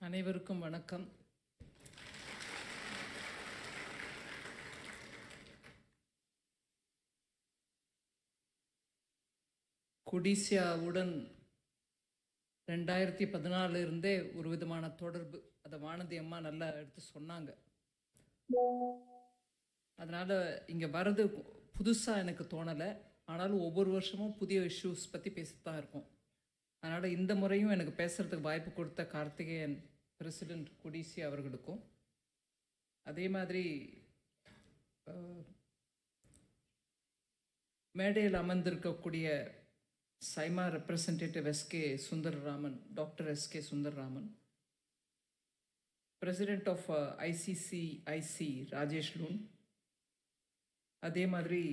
அனைவருக்கும் வணக்கம். கொடிசியாவுடன் 2014 இருந்தே ஒரு விதமான தொடர்பு, அதை வானதி அம்மா நல்லா எடுத்து சொன்னாங்க. அதனால் இங்கே வர்றது புதுசாக எனக்கு தோணலை. ஆனாலும் ஒவ்வொரு வருஷமும் புதிய இஷ்யூஸ் பற்றி பேசித்தான் இருக்கும். அதனால் இந்த முறையும் எனக்கு பேசுகிறதுக்கு வாய்ப்பு கொடுத்த கார்த்திகேயன் பிரசிடெண்ட் கொடிசியா அவர்களுக்கும், அதே மாதிரி மேடையில் அமர்ந்திருக்கக்கூடிய SIMA representative S K Sundararaman, doctor S K Sundararaman, president of ICCIC Rajesh Loon, அதே மாதிரி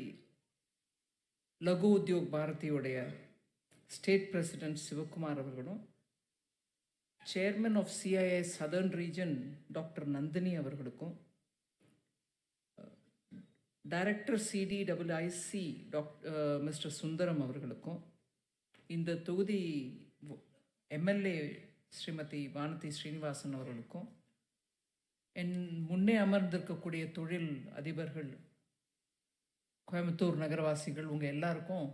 லகு உத்யோக் பாரதியோடைய ஸ்டேட் பிரசிடெண்ட் சிவகுமார் அவர்களும், chairman of CII southern region doctor Nandini அவர்களுக்கும், டைரக்டர் சிடிஐசி மிஸ்டர் சுந்தரம் அவர்களுக்கும், இந்த தொகுதி எம்எல்ஏ ஸ்ரீமதி வானதி ஸ்ரீனிவாசன் அவர்களுக்கும், என் முன்னே அமர்ந்திருக்கக்கூடிய தொழில் அதிபர்கள், கோயம்புத்தூர் நகரவாசிகள், உங்கள் எல்லாருக்கும்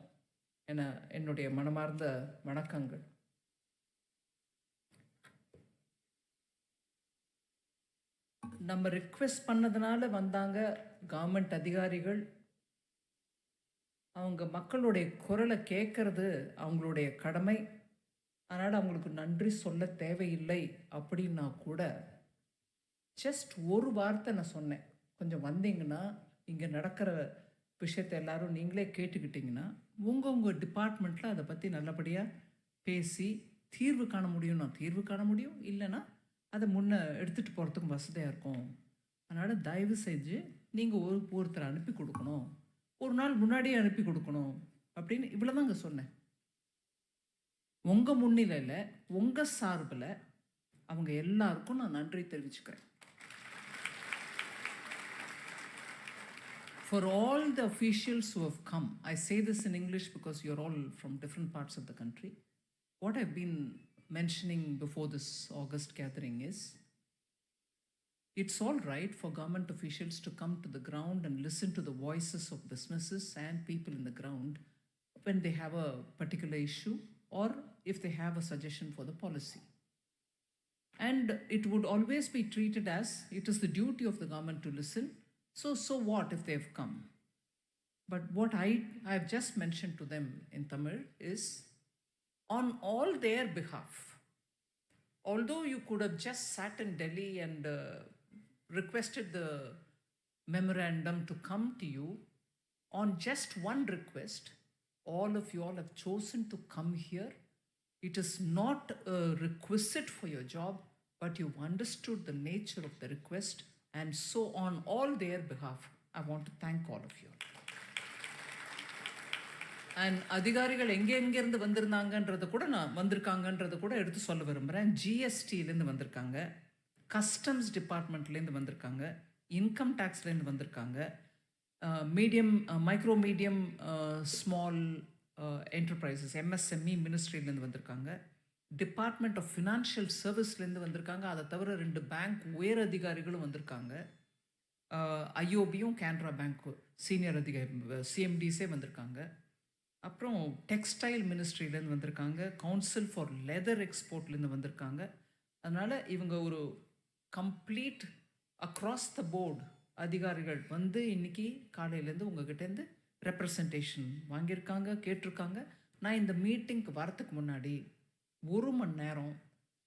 என்னுடைய மனமார்ந்த வணக்கங்கள். நம்ம ரிக்வெஸ்ட் பண்ணதுனால வந்தாங்க கவர்மெண்ட் அதிகாரிகள். அவங்க மக்களுடைய குரலை கேட்கறது அவங்களுடைய கடமை. அதனால் அவங்களுக்கு நன்றி சொல்ல தேவையில்லை அப்படின்னா கூட ஜஸ்ட் ஒரு வார்த்தை நான் சொன்னேன், கொஞ்சம் வந்தீங்கன்னா இங்கே நடக்கிற விஷயத்தை எல்லாரும் நீங்களே கேட்டுக்கிட்டிங்கன்னா உங்கள் டிபார்ட்மெண்ட்டில் அதை பற்றி நல்லபடியாக பேசி தீர்வு காண முடியும். நான் தீர்வு காண முடியும், இல்லைன்னா அதை முன்னே எடுத்துகிட்டு போகிறதுக்கும் வசதியாக இருக்கும். அதனால் தயவு செஞ்சு நீங்கள் ஒருத்தரை அனுப்பி கொடுக்கணும், ஒரு நாள் முன்னாடியே அனுப்பி கொடுக்கணும் அப்படின்னு இவ்வளோதாங்க சொன்னேன். உங்கள் முன்னிலையில் உங்கள் சார்பில் அவங்க எல்லாருக்கும் நான் நன்றி தெரிவிச்சுக்கிறேன். For all the officials who have come, I say this in English because you're all from different parts of the country. What I've been mentioning before this August gathering is, it's all right for government officials to come to the ground and listen to the voices of businesses and people in the ground when they have a particular issue or if they have a suggestion for the policy. And it would always be treated as it is the duty of the government to listen. So what if they've come? But what I've just mentioned to them in Tamil is, on all their behalf, although you could have just sat in Delhi and requested the memorandum to come to you, on just one request, all of you all have chosen to come here. It is not a requisite for your job, but you've understood the nature of the request. And so on all their behalf, I want to thank all of you. And அதிகாரிகள் எங்கேருந்து வந்திருந்தாங்கன்றதை கூட நான் வந்திருக்காங்கன்றதை கூட எடுத்து சொல்ல விரும்புகிறேன். ஜிஎஸ்டிலேருந்து வந்திருக்காங்க, customs டிபார்ட்மெண்ட்லேருந்து வந்திருக்காங்க, இன்கம் டேக்ஸ்லேருந்து வந்திருக்காங்க, micro medium small enterprises MSME மினிஸ்ட்ரியிலேருந்து வந்திருக்காங்க, டிபார்ட்மெண்ட் ஆஃப் ஃபினான்ஷியல் சர்வீஸ்லேருந்து வந்திருக்காங்க. அதை தவிர 2 பேங்க் உயர் அதிகாரிகளும் வந்திருக்காங்க. ஐஓபியும் கேனரா பேங்க் சீனியர் அதிகாரி சிஎம்டிஸே வந்திருக்காங்க. அப்புறம் டெக்ஸ்டைல் மினிஸ்ட்ரியிலேருந்து வந்திருக்காங்க, கவுன்சில் ஃபார் லெதர் எக்ஸ்போர்ட்லேருந்து வந்திருக்காங்க. அதனால் இவங்க ஒரு கம்ப்ளீட் அக்ராஸ் த போர்டு அதிகாரிகள் வந்து இன்றைக்கி காலையிலேருந்து உங்ககிட்டேருந்து ரெப்ரசன்டேஷன் வாங்கியிருக்காங்க, கேட்டிருக்காங்க. நான் இந்த மீட்டிங்க்கு வரத்துக்கு முன்னாடி 1 மணி நேரம்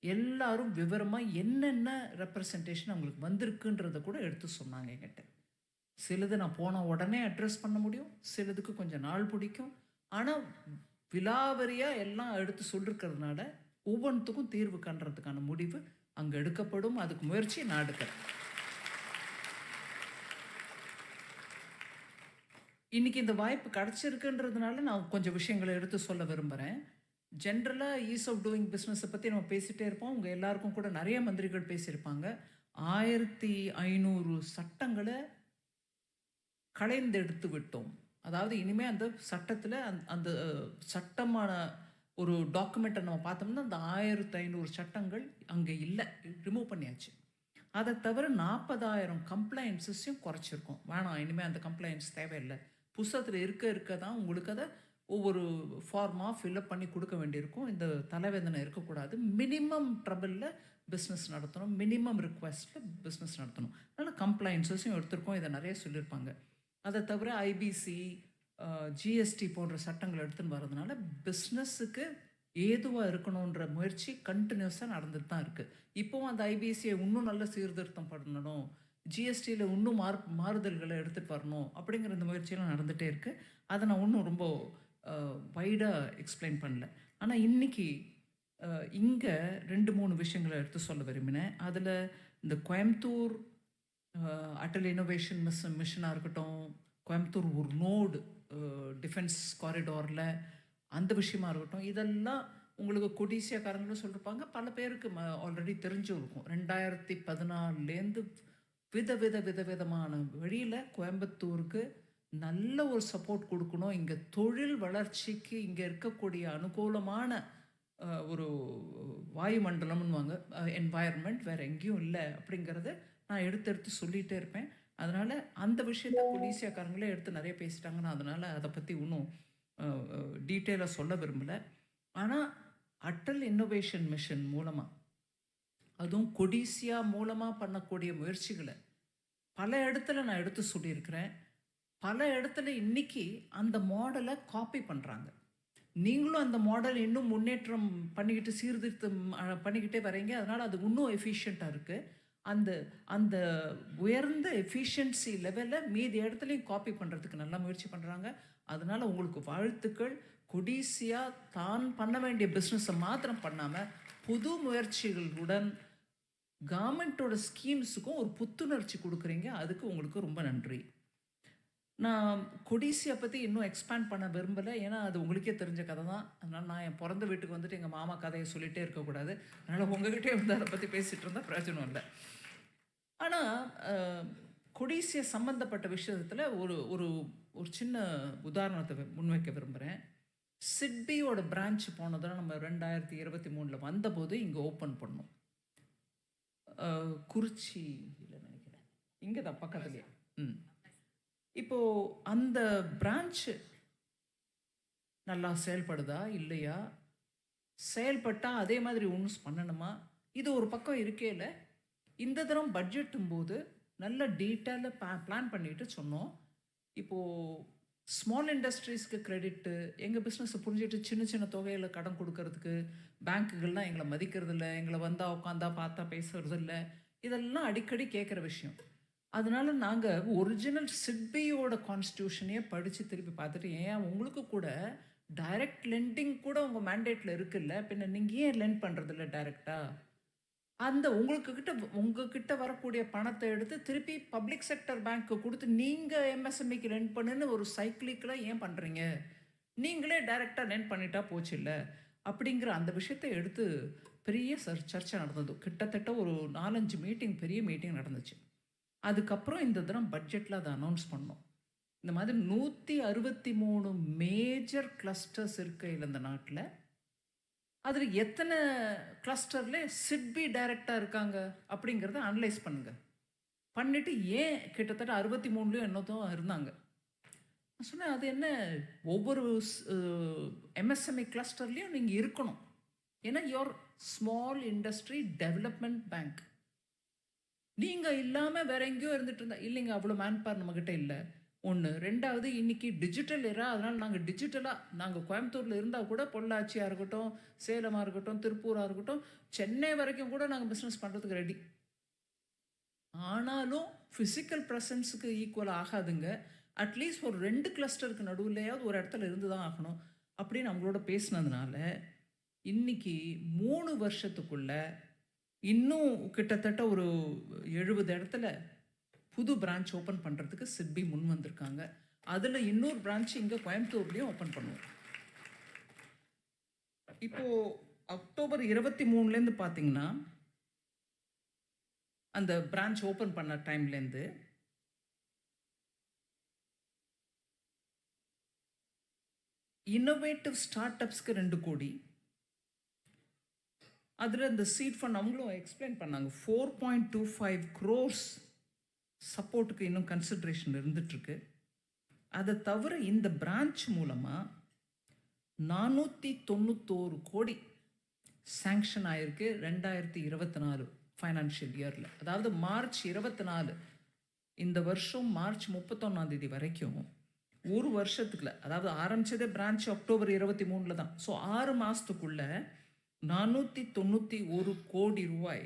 எல்லாரும் விவரமாக என்னென்ன ரெப்ரசன்டேஷன் அவங்களுக்கு வந்திருக்குன்றதை கூட எடுத்து சொன்னாங்க என்கிட்ட. சிலது நான் போன உடனே அட்ரஸ் பண்ண முடியும், சிலதுக்கு கொஞ்சம் நாள் பிடிக்கும். ஆனால் விலாவரியாக எல்லாம் எடுத்து சொல்லிருக்கிறதுனால ஒவ்வொன்றுத்துக்கும் தீர்வு காண்றதுக்கான முடிவு அங்கே எடுக்கப்படும். அதுக்கு முயற்சி நான் எடுக்கிறேன். இன்றைக்கி இந்த வாய்ப்பு கிடச்சிருக்குன்றதுனால நான் கொஞ்சம் விஷயங்களை எடுத்து சொல்ல விரும்புகிறேன். ஜென்ரலாக ஈஸ் ஆஃப் டூயிங் பிஸ்னஸை பற்றி நம்ம பேசிகிட்டே இருப்போம். உங்கள் எல்லாருக்கும் கூட நிறைய மந்திரிகள் பேசியிருப்பாங்க. 1500 சட்டங்களை களைந்தெடுத்து விட்டோம். அதாவது இனிமே அந்த சட்டத்துல அந்த சட்டமான ஒரு டாக்குமெண்ட்ட நம்ம பார்த்தோம்னா, அந்த 1500 சட்டங்கள் அங்க இல்ல. ரிமூவ் பண்ணியாச்சு. அத தவிர 40,000 கம்ப்ளையன்ஸஸையும் குறைச்சிருக்கோம். வேணாம் இனிமே அந்த கம்ப்ளையன்ஸ் தேவையில்ல. புஸ்தகத்துல இருக்க தான் உங்களுக்கு அத ஒவ்வொரு ஃபார்மா ஃபில் பண்ணி குடுக்க வேண்டியிருக்கும். இந்த தலைவேதனை இருக்கக்கூடாது. மினிமம் ட்ரபிள்ல பிசினஸ் நடத்தணும். மினிமம் ரிக்வெஸ்ட்ல பிசினஸ் நடத்தணும். அதனால கம்ப்ளையன்ஸஸையும் எடுத்திருக்கோம். இத நெறைய சொல்லியிருப்பாங்க. அத தவிர ஐபிசி, ஜிஎஸ்டி போன்ற சட்டங்கள் எடுத்துன்னு வரதுனால பிஸ்னஸுக்கு ஏதுவா இருக்கணுன்ற முயற்சி கன்டினியூஸா நடந்துட்டு தான் இருக்கு. இப்பவும் அந்த ஐபிசியை இன்னும் நல்ல சீர்திருத்தம் பண்ணணும். ஜிஎஸ்டியில இன்னும் மாறுதல்கள எடுத்துட்டு வரணும். அப்படிங்கிற இந்த முயற்சியெல்லாம் நடந்துட்டே இருக்கு. அத நான் இன்னும் ரொம்ப வைடா எக்ஸ்பிளைன் பண்ணல. ஆனா இன்னைக்கு இங்க 2, 3 விஷயங்கள எடுத்து சொல்ல விரும்பினேன். அதுல இந்த கோயம்புத்தூர் அட்டல் இன்னோவேஷன் மிஷனா இருக்கட்டும், கோயம்புத்தூர் ஒரு நோடு டிஃபென்ஸ் காரிடார்ல அந்த விஷயமா இருக்கட்டும், இதெல்லாம் உங்களுக்கு கொடிசியாக்காரங்களும் சொல்லியிருப்பாங்க. பல பேருக்கு ஆல்ரெடி தெரிஞ்சும் இருக்கும். 2014லேருந்து விதவிதமான வழியில கோயம்புத்தூருக்கு நல்ல ஒரு சப்போர்ட் குடுக்கணும். இங்க தொழில் வளர்ச்சிக்கு இங்க இருக்கக்கூடிய அனுகூலமான ஒரு வாயுமண்டலம்னுவாங்க, என்வாயர்மெண்ட் வேற எங்கேயும் இல்ல அப்படிங்கிறத நான் எடுத்து சொல்லிட்டே இருப்பேன். அதனால அந்த விஷயத்த கொடிசியாக்காரங்களே எடுத்து நெறைய பேசிட்டாங்க. நான் அதனால அத பத்தி இன்னும் டீட்டெயிலா சொல்ல விரும்பல. ஆனா அட்டல் இன்னோவேஷன் மிஷன் மூலமா, அதுவும் கொடிசியா மூலமா பண்ணக்கூடிய முயற்சிகள பல இடத்துல நான் எடுத்து சொல்லியிருக்கிறேன். பல இடத்துல இன்னைக்கு அந்த மாடல காப்பி பண்றாங்க. நீங்களும் அந்த மாடல் இன்னும் முன்னேற்றம் பண்ணிக்கிட்டு சீர்திருத்தம் பண்ணிக்கிட்டே வரீங்க. அதனால அது இன்னும் எஃபிஷியன்ட்டா இருக்கு. அந்த அந்த உயர்ந்த எஃபிஷியன்சி லெவல்ல மீதி இடத்துலயும் காப்பி பண்றதுக்கு நல்லா முயற்சி பண்றாங்க. அதனால உங்களுக்கு வாழ்த்துக்கள். கொடிசியா தான் பண்ண வேண்டிய பிசினஸ மாத்திரம் பண்ணாம, புது முயற்சிகளுடன் கவர்மெண்ட்டோட ஸ்கீம்ஸுக்கும் ஒரு புத்துணர்ச்சி குடுக்குறீங்க. அதுக்கு உங்களுக்கு ரொம்ப நன்றி. நான் கொடிசியா பத்தி இன்னும் எக்ஸ்பேண்ட் பண்ண விரும்பல. ஏன்னா, அது உங்களுக்கே தெரிஞ்ச கதை தான். அதனால நான் என் பொறந்த வீட்டுக்கு வந்துட்டு எங்க மாமா கதைய சொல்லிட்டே இருக்கக்கூடாது. அதனால உங்ககிட்டயே வந்து அத பத்தி பேசிட்டு இருந்தா பிரயோஜனம் இல்ல. ஆனா, அ கொடிசியா சம்பந்தப்பட்ட விஷயத்துல ஒரு ஒரு ஒரு சின்ன உதாரணத்த முன்வைக்க விரும்புறேன். சிட்பியோட பிரான்ச் போன தடவ நம்ம 2023ல வந்தபோது இங்க ஓப்பன் பண்ணோம். குறிச்சியில நெனைக்கிறேன். இங்க தான் பக்கத்திலேயே. ம். இப்போ அந்த பிரான்ச் நல்லா செயல்படுதா? இல்லையா? செயல்பட்டா அதே மாதிரி இன்னும் பண்ணணுமா? இது ஒரு பக்கம் இருக்கையில, இந்த தரம் பட்ஜெட்டும்போது நல்ல டீட்டெயிலா பிளான் பண்ணிட்டு சொன்னோம். இப்போ ஸ்மால் இண்டஸ்ட்ரீஸ்க்கு கிரெடிட்டு, எங்க பிசினஸ புரிஞ்சுட்டு சின்ன சின்ன தொகையில கடன் குடுக்கறதுக்கு, பேங்க்குகள்லாம் எங்கள மதிக்கிறதில்ல. எங்கள வந்தா, உட்காந்தா, பார்த்தா பேசுறதில்ல. இதெல்லாம் அடிக்கடி கேட்குற விஷயம். அதனால நாங்க ஒரிஜினல் சிட்பியோட கான்ஸ்டிடியூஷனையே படிச்சு திருப்பி பார்த்துட்டு, ஏன் உங்களுக்கு கூட டைரக்ட் லெண்டிங் கூட உங்க மேண்டேட்ல இருக்குல்ல. பின்ன நீங்க ஏன் லெண்ட் பண்றதில்ல டைரக்ட்டா? அந்த உங்ககிட்ட வரக்கூடிய பணத்த எடுத்து திருப்பி பப்ளிக் செக்டர் பேங்க்கு குடுத்து, நீங்க எம்எஸ்எம்இக்கு லெண்ட் பண்ணுன்னு ஒரு சைக்கிளிக்கலா ஏன் பண்றீங்க? நீங்களே டைரக்ட்டா லெண்ட் பண்ணிட்டா போச்சுல்ல. அப்படிங்கிற அந்த விஷயத்த எடுத்து பெரிய சர்ச்சை நடந்தது. கிட்டத்தட்ட ஒரு 4, 5 மீட்டிங், பெரிய மீட்டிங் நடந்துச்சு. அதுக்கப்புறம் இந்த தடவ பட்ஜெட்ல அத அனௌன்ஸ் பண்ணோம். இந்த மாதிரி 163 மேஜர் கிளஸ்டர்ஸ் இருக்கையில இந்த நாட்ல, அதுல எத்தன கிளஸ்டர்ல சிட்பி டைரக்ட்டா இருக்காங்க அப்படிங்கிறத அனலைஸ் பண்ணுங்க. பண்ணிட்டு ஏன் கிட்டத்தட்ட 63லயோ என்னதோ இருந்தாங்க. நான் சொன்னேன், அது என்ன ஒவ்வொரு எம்எஸ்எம்இ கிளஸ்டர்லயும் நீங்க இருக்கணும். ஏன்னா your small industry development bank. நீங்க இல்லாம வேற எங்கேயோ இருந்துட்டு இருந்தா இல்லைங்க, அவ்வளோ மேன்பவர் நம்மகிட்ட இல்ல. 1. 2வது இன்னைக்கு டிஜிட்டல் எரா. அதனால நாங்க டிஜிட்டலா கோயம்புத்தூர்ல இருந்தா கூட பொள்ளாச்சியா இருக்கட்டும், சேலமா இருக்கட்டும், திருப்பூரா இருக்கட்டும், சென்னை வரைக்கும் கூட நாங்க பிசினஸ் பண்றதுக்கு ரெடி. ஆனாலும் பிசிக்கல் பிரசன்ஸ்க்கு ஈக்குவல் ஆகாதுங்க. அட்லீஸ்ட் ஒரு 2 கிளஸ்டருக்கு நடுவுலயாவது ஒரு இடத்துல இருந்து தான் ஆகணும் அப்படின்னு அவங்களோட பேசினதுனால, இன்னைக்கு 3 வருஷத்துக்குள்ள இன்னும் கிட்டத்தட்ட ஒரு 70 இடத்துல புது பிரான்ச் ஓப்பன் பண்ணுறதுக்கு சிட்பி முன் வந்திருக்காங்க. அதில் இன்னொரு பிரான்ச் இங்கே கோயம்புத்தூர்லேயும் ஓப்பன் பண்ணுவோம். இப்போ அக்டோபர் 23லேருந்து பார்த்தீங்கன்னா, அந்த பிரான்ச் ஓப்பன் பண்ண டைம்லேருந்து இன்னோவேட்டிவ் ஸ்டார்ட் அப்ஸ்க்கு 2 கோடி. அதில் இந்த சீட் ஃபண்ட் அவங்களும் எக்ஸ்பிளைன் பண்ணாங்க. 4.25 crores சப்போர்ட்டுக்கு இன்னும் கன்சிடரேஷன் இருந்துகிட்ருக்கு. அதை தவிர இந்த பிரான்ச் மூலமாக 491 கோடி சாங்ஷன் ஆயிருக்கு 2024 ஃபைனான்ஷியல் இயரில். அதாவது மார்ச் 24 இந்த வருஷம் மார்ச் 31 வரைக்கும் ஒரு வருஷத்துக்குள்ள, அதாவது ஆரம்பித்ததே பிரான்ச் அக்டோபர் 23 தான். ஸோ 6 மாதத்துக்குள்ள 491 கோடி ரூபாய்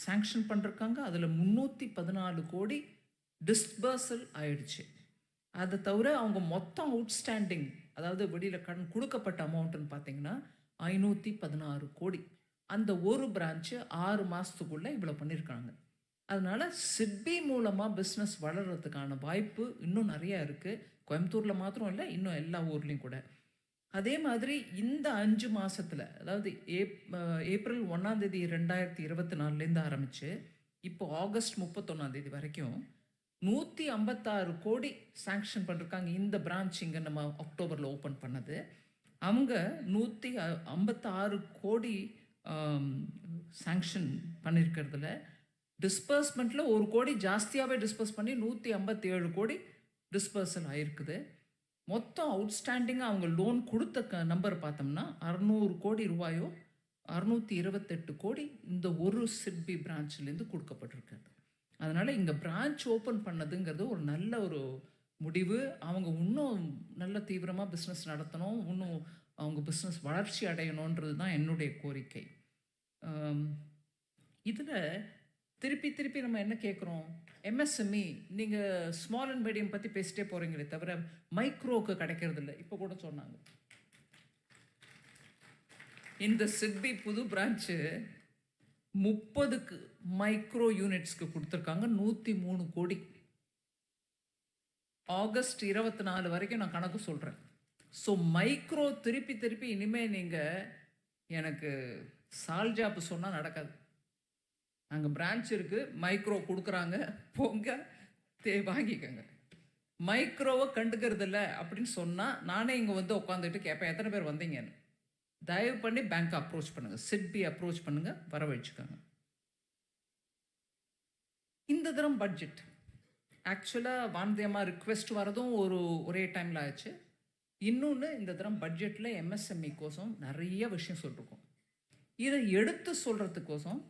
சாங்ஷன் பண்ணிருக்காங்க. அதில் 314 கோடி டிஸ்பர்சல் ஆயிடுச்சு. அதை தவிர அவங்க மொத்தம் அவுட்ஸ்டாண்டிங், அதாவது வெளியில் கடன் கொடுக்கப்பட்ட அமௌண்ட்டுன்னு பார்த்தீங்கன்னா 516 கோடி. அந்த ஒரு பிரான்ச்சு 6 மாதத்துக்குள்ளே இவ்வளோ பண்ணியிருக்காங்க. அதனால் சிட்பி மூலமாக பிஸ்னஸ் வளர்கிறதுக்கான வாய்ப்பு இன்னும் நிறையா இருக்குது. கோயம்புத்தூரில் மாத்திரம் இல்லை, இன்னும் எல்லா ஊர்லேயும் கூட. அதே மாதிரி இந்த 5 மாதத்தில், அதாவது ஏப்ரல் 1 2024 ஆரம்பித்து இப்போ ஆகஸ்ட் 31 வரைக்கும் 156 கோடி சாங்ஷன் பண்ணிருக்காங்க. இந்த பிரான்ச் இங்கே நம்ம அக்டோபரில் ஓப்பன் பண்ணது. அவங்க 156 கோடி சாங்ஷன் பண்ணியிருக்கிறதுல டிஸ்பர்ஸ்மெண்ட்டில் 1 கோடி ஜாஸ்தியாகவே டிஸ்பர்ஸ் பண்ணி 157 கோடி டிஸ்பர்சல் ஆகிருக்குது. மொத்தம் அவுட்ஸ்டாண்டிங்காக அவங்க லோன் கொடுத்த நம்பர் பார்த்தோம்னா 600 கோடி ரூபாயோ 628 கோடி இந்த ஒரு சிட்பி பிரான்ச்லேருந்து கொடுக்கப்பட்டிருக்கிறது. அதனால் இங்கே பிரான்ச் ஓப்பன் பண்ணதுங்கிறது ஒரு நல்ல ஒரு முடிவு. அவங்க இன்னும் நல்ல தீவிரமாக பிஸ்னஸ் நடத்தணும், இன்னும் அவங்க பிஸ்னஸ் வளர்ச்சி அடையணுன்றது தான் என்னுடைய கோரிக்கை. இதில் திருப்பி நம்ம என்ன கேட்குறோம், எம்எஸ்எம்இ நீங்கள் ஸ்மால் அண்ட் மீடியம் பற்றி பேசிட்டே போகிறீங்களே தவிர மைக்ரோவுக்கு கிடைக்கிறது இல்லை. இப்போ கூட சொன்னாங்க இந்த சிட்பி புது பிரான்ச்சு 30 மைக்ரோ யூனிட்ஸ்க்கு கொடுத்துருக்காங்க 103 கோடி. ஆகஸ்ட் 24 வரைக்கும் நான் கணக்கு சொல்கிறேன். ஸோ மைக்ரோ திருப்பி இனிமேல் நீங்கள் எனக்கு சால்ஜாப்பு சொன்னால் நடக்காது. அங்கே பிரான்ச் இருக்குது, மைக்ரோ கொடுக்குறாங்க, போங்க வாங்கிக்கோங்க. மைக்ரோவை கண்டுக்கிறது இல்லை அப்படின்னு சொன்னால் நானே இங்கே வந்து உட்காந்துட்டு கேட்பேன் எத்தனை பேர் வந்தீங்கன்னு. தயவு பண்ணி பேங்க்கை அப்ரோச் பண்ணுங்கள், சிட்பி அப்ரோச் பண்ணுங்கள், வர வச்சுக்கோங்க. இந்த தரம் பட்ஜெட் ஆக்சுவலாக வானதியமாக ரிக்வெஸ்ட் வரதும் ஒரே டைமில் ஆச்சு. இன்னொன்று, இந்த தரம் பட்ஜெட்டில் எம்எஸ்எம்இ கோசம் நிறைய விஷயம் சொல்லிருக்கோம். இதை எடுத்து சொல்கிறதுக்கோசம்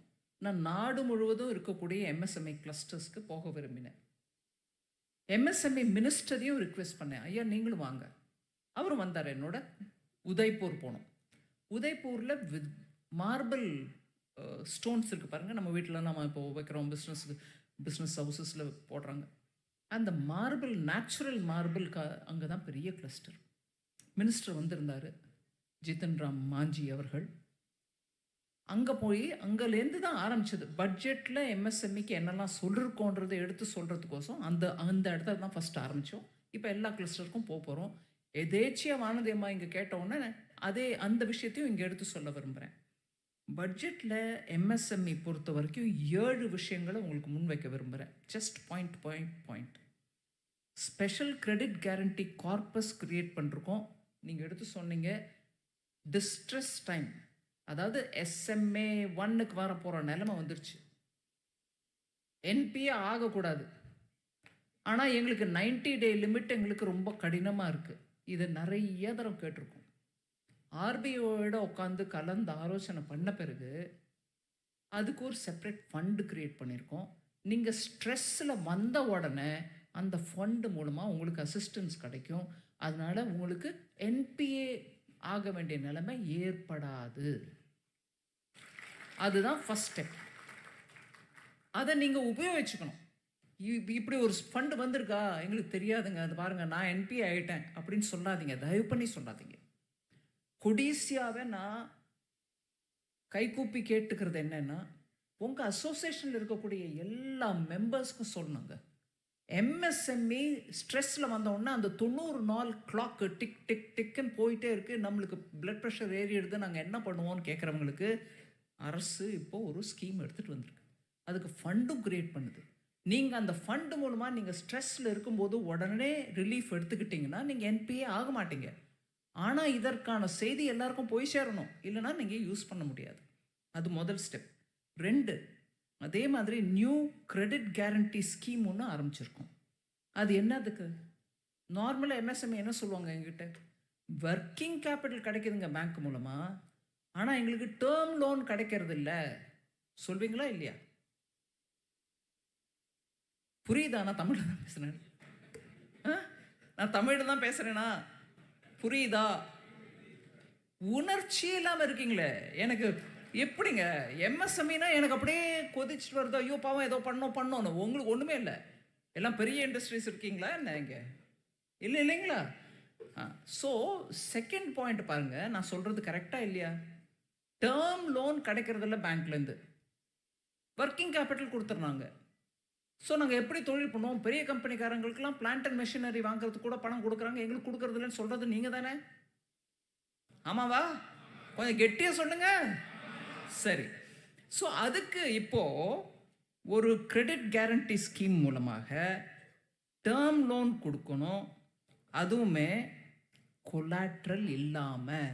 நான் நாடு முழுவதும் இருக்கக்கூடிய எம்எஸ்எம்இ கிளஸ்டர்ஸ்க்கு போக விரும்பினேன். எம்எஸ்எம்இ மினிஸ்டரையும் ரிக்வெஸ்ட் பண்ணேன், ஐயா நீங்களும் வாங்க. அவரும் வந்தார் என்னோட. உதய்பூர் போனோம். உதய்பூரில் மார்பிள் ஸ்டோன்ஸ் இருக்குது பாருங்கள், நம்ம வீட்டில் நம்ம இப்போ வைக்கிறோம், பிஸ்னஸ் ஹவுசஸில் போடுறாங்க. அந்த மார்பிள், நேச்சுரல் மார்பிள் அங்கே தான் பெரிய கிளஸ்டர். மினிஸ்டர் வந்திருந்தார், ஜிதன் ராம் மாஞ்சி அவர்கள். அங்கே போய் அங்கேருந்து தான் ஆரம்பிச்சது. பட்ஜெட்டில் எம்எஸ்எம்இக்கு என்னெல்லாம் சொல்லிருக்கோன்றதை எடுத்து சொல்கிறதுக்கோசம் அந்த இடத்துல தான் ஃபஸ்ட் ஆரம்பித்தோம். இப்போ எல்லா கிளஸ்டருக்கும் போகிறோம். எதேச்சியாக வானதியம்மா இங்கே கேட்டவுடனே அந்த விஷயத்தையும் இங்கே எடுத்து சொல்ல விரும்புகிறேன். பட்ஜெட்டில் எம்எஸ்எம்இ பொறுத்த வரைக்கும் 7 விஷயங்களை உங்களுக்கு முன்வைக்க விரும்புகிறேன். Just point. Special credit guarantee corpus create பண்ணிருக்கோம். நீங்கள் எடுத்து சொன்னீங்க டிஸ்ட்ரெஸ் டைம், அதாவது SMA 1க்கு வர போகிற நிலைமை வந்துருச்சு. என்பிஏ ஆகக்கூடாது. ஆனால் எங்களுக்கு 90 டே லிமிட் எங்களுக்கு ரொம்ப கடினமாக இருக்குது. இதை நிறைய தடவை கேட்டிருக்கோம். ஆர்பிஐயோட உட்காந்து கலந்து ஆலோசனை பண்ண பிறகு அதுக்கு ஒரு செப்பரேட் ஃபண்டு க்ரியேட் பண்ணியிருக்கோம். நீங்கள் ஸ்ட்ரெஸ்ஸில் வந்த உடனே அந்த ஃபண்டு மூலமாக உங்களுக்கு அசிஸ்டன்ஸ் கிடைக்கும். அதனால் உங்களுக்கு என்பிஏ ஆக வேண்டிய நிலைமை ஏற்படாது. அதுதான் ஃபஸ்ட் ஸ்டெப். அதை நீங்கள் உபயோகிச்சுக்கணும். இப்படி ஒரு ஃபண்டு வந்திருக்கா எங்களுக்கு தெரியாதுங்க, அது பாருங்கள் நான் என்பிஏ ஆகிட்டேன் அப்படின்னு சொல்லாதீங்க, தயவு பண்ணி சொல்லாதீங்க. கொடிசியாவை நான் கைகூப்பி கேட்டுக்கிறது என்னன்னா, உங்கள் அசோசியேஷனில் இருக்கக்கூடிய எல்லா மெம்பர்ஸ்க்கும் சொல்லணுங்க, எம்எஸ்எம்இ ஸ்ட்ரெஸ்ஸில் வந்தோடனே அந்த 90 நாள் கிளாக்கு டிக் டிக் டிக்குன்னு போயிட்டே இருக்குது, நம்மளுக்கு பிளட் ப்ரெஷர் ஏறிடுது, நாங்கள் என்ன பண்ணுவோம்னு கேட்குறவங்களுக்கு அரசு இப்போது ஒரு ஸ்கீம் எடுத்துகிட்டு வந்திருக்கு. அதுக்கு ஃபண்டும் க்ரியேட் பண்ணுது. நீங்கள் அந்த ஃபண்டு மூலமாக நீங்கள் ஸ்ட்ரெஸ்ஸில் இருக்கும்போது உடனே ரிலீஃப் எடுத்துக்கிட்டிங்கன்னா நீங்கள் என்பிஏ ஆக மாட்டீங்க. ஆனால் இதற்கான செய்தி எல்லாருக்கும் போய் சேரணும், இல்லைனா நீங்கள் யூஸ் பண்ண முடியாது. அது முதல் ஸ்டெப். 2, அதே மாதிரி நியூ கிரெடிட் கேரண்டி ஸ்கீம் ஒன்று ஆரம்பிச்சிருக்கோம். அது என்னதுக்கு? நார்மலாக எம்எஸ்எம்இ என்ன சொல்லுவாங்க எங்கிட்ட, ஒர்க்கிங் கேபிட்டல் கிடைக்குதுங்க பேங்க் மூலமாக, ஆனால் எங்களுக்கு டேர்ம் லோன் கிடைக்கிறது இல்லை சொல்வீங்களா இல்லையா? புரியுதா? நான் தமிழில் தான் பேசுகிறேன். நான் தமிழில் தான் பேசுகிறேனா? புரியுதா? உணர்ச்சி இல்லாமல் இருக்கீங்களே. எனக்கு எப்படிங்க எம்எஸ்எம்இனா எனக்கு அப்படியே கொதிச்சுட்டு வருது. ஐயோ பாவம், ஏதோ பண்ணணும். உங்களுக்கு ஒன்றுமே இல்லை. எல்லாம் பெரிய இண்டஸ்ட்ரீஸ் இருக்கீங்களா என்ன இங்கே? இல்லை இல்லைங்களா? ஸோ செகண்ட் பாயிண்ட் பாருங்கள், நான் சொல்கிறது கரெக்டாக இல்லையா? டேர்ம் லோன் கிடைக்கிறதில்ல பேங்க்லேருந்து, ஒர்க்கிங் கேபிட்டல் கொடுத்துட்றாங்க. ஸோ நாங்கள் எப்படி தொழில் பண்ணுவோம்? பெரிய கம்பெனிக்காரங்களுக்கெல்லாம் பிளான்ட் அண்ட் மெஷினரி வாங்குறதுக்கு கூட பணம் கொடுக்குறாங்க, எங்களுக்கு கொடுக்கறது இல்லைன்னு சொல்கிறது நீங்கள் தானே? ஆமாவா? கொஞ்சம் கெட்டியாக சொல்லுங்க. சரி. ஸோ அதுக்கு இப்போது ஒரு கிரெடிட் கேரண்டி ஸ்கீம் மூலமாக டேர்ம் லோன் கொடுக்கணும், அதுவுமே கொலாட்ரல் இல்லாமல்.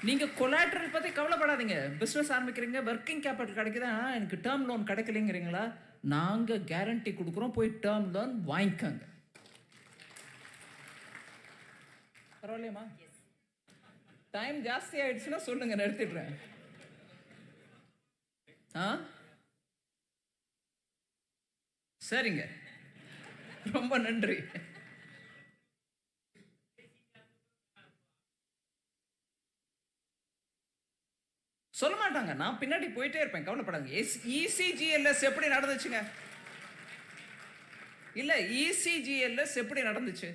நீங்கள் கொலாட்ரல் பற்றி கவலைப்படாதீங்க. பிஸ்னஸ் ஆரம்பிக்கிறீங்க, ஒர்க்கிங் கேபிட்டல் கிடைக்குதா, எனக்கு டேர்ம் லோன் கிடைக்கலைங்கிறீங்களா? நாங்கள் கேரண்டி கொடுக்குறோம், போய் டேர்ம் லோன் வாங்கிக்கோங்க. பரவாயில்லையம்மா? டைம் ஜாஸ்தி ஆயிடுச்சுன்னா சொல்லுங்க, நிறுத்திடுறேன். சரிங்க, ரொம்ப நன்றி. சொல்ல மாட்டாங்க, நான் பின்னாடி போயிட்டே இருப்பேன், கவலைப்படாங்க. இசிஜிஎல்எஸ் எப்படி நடந்துச்சுங்க? இல்ல, இசிஜிஎல்எஸ் எப்படி நடந்துச்சு?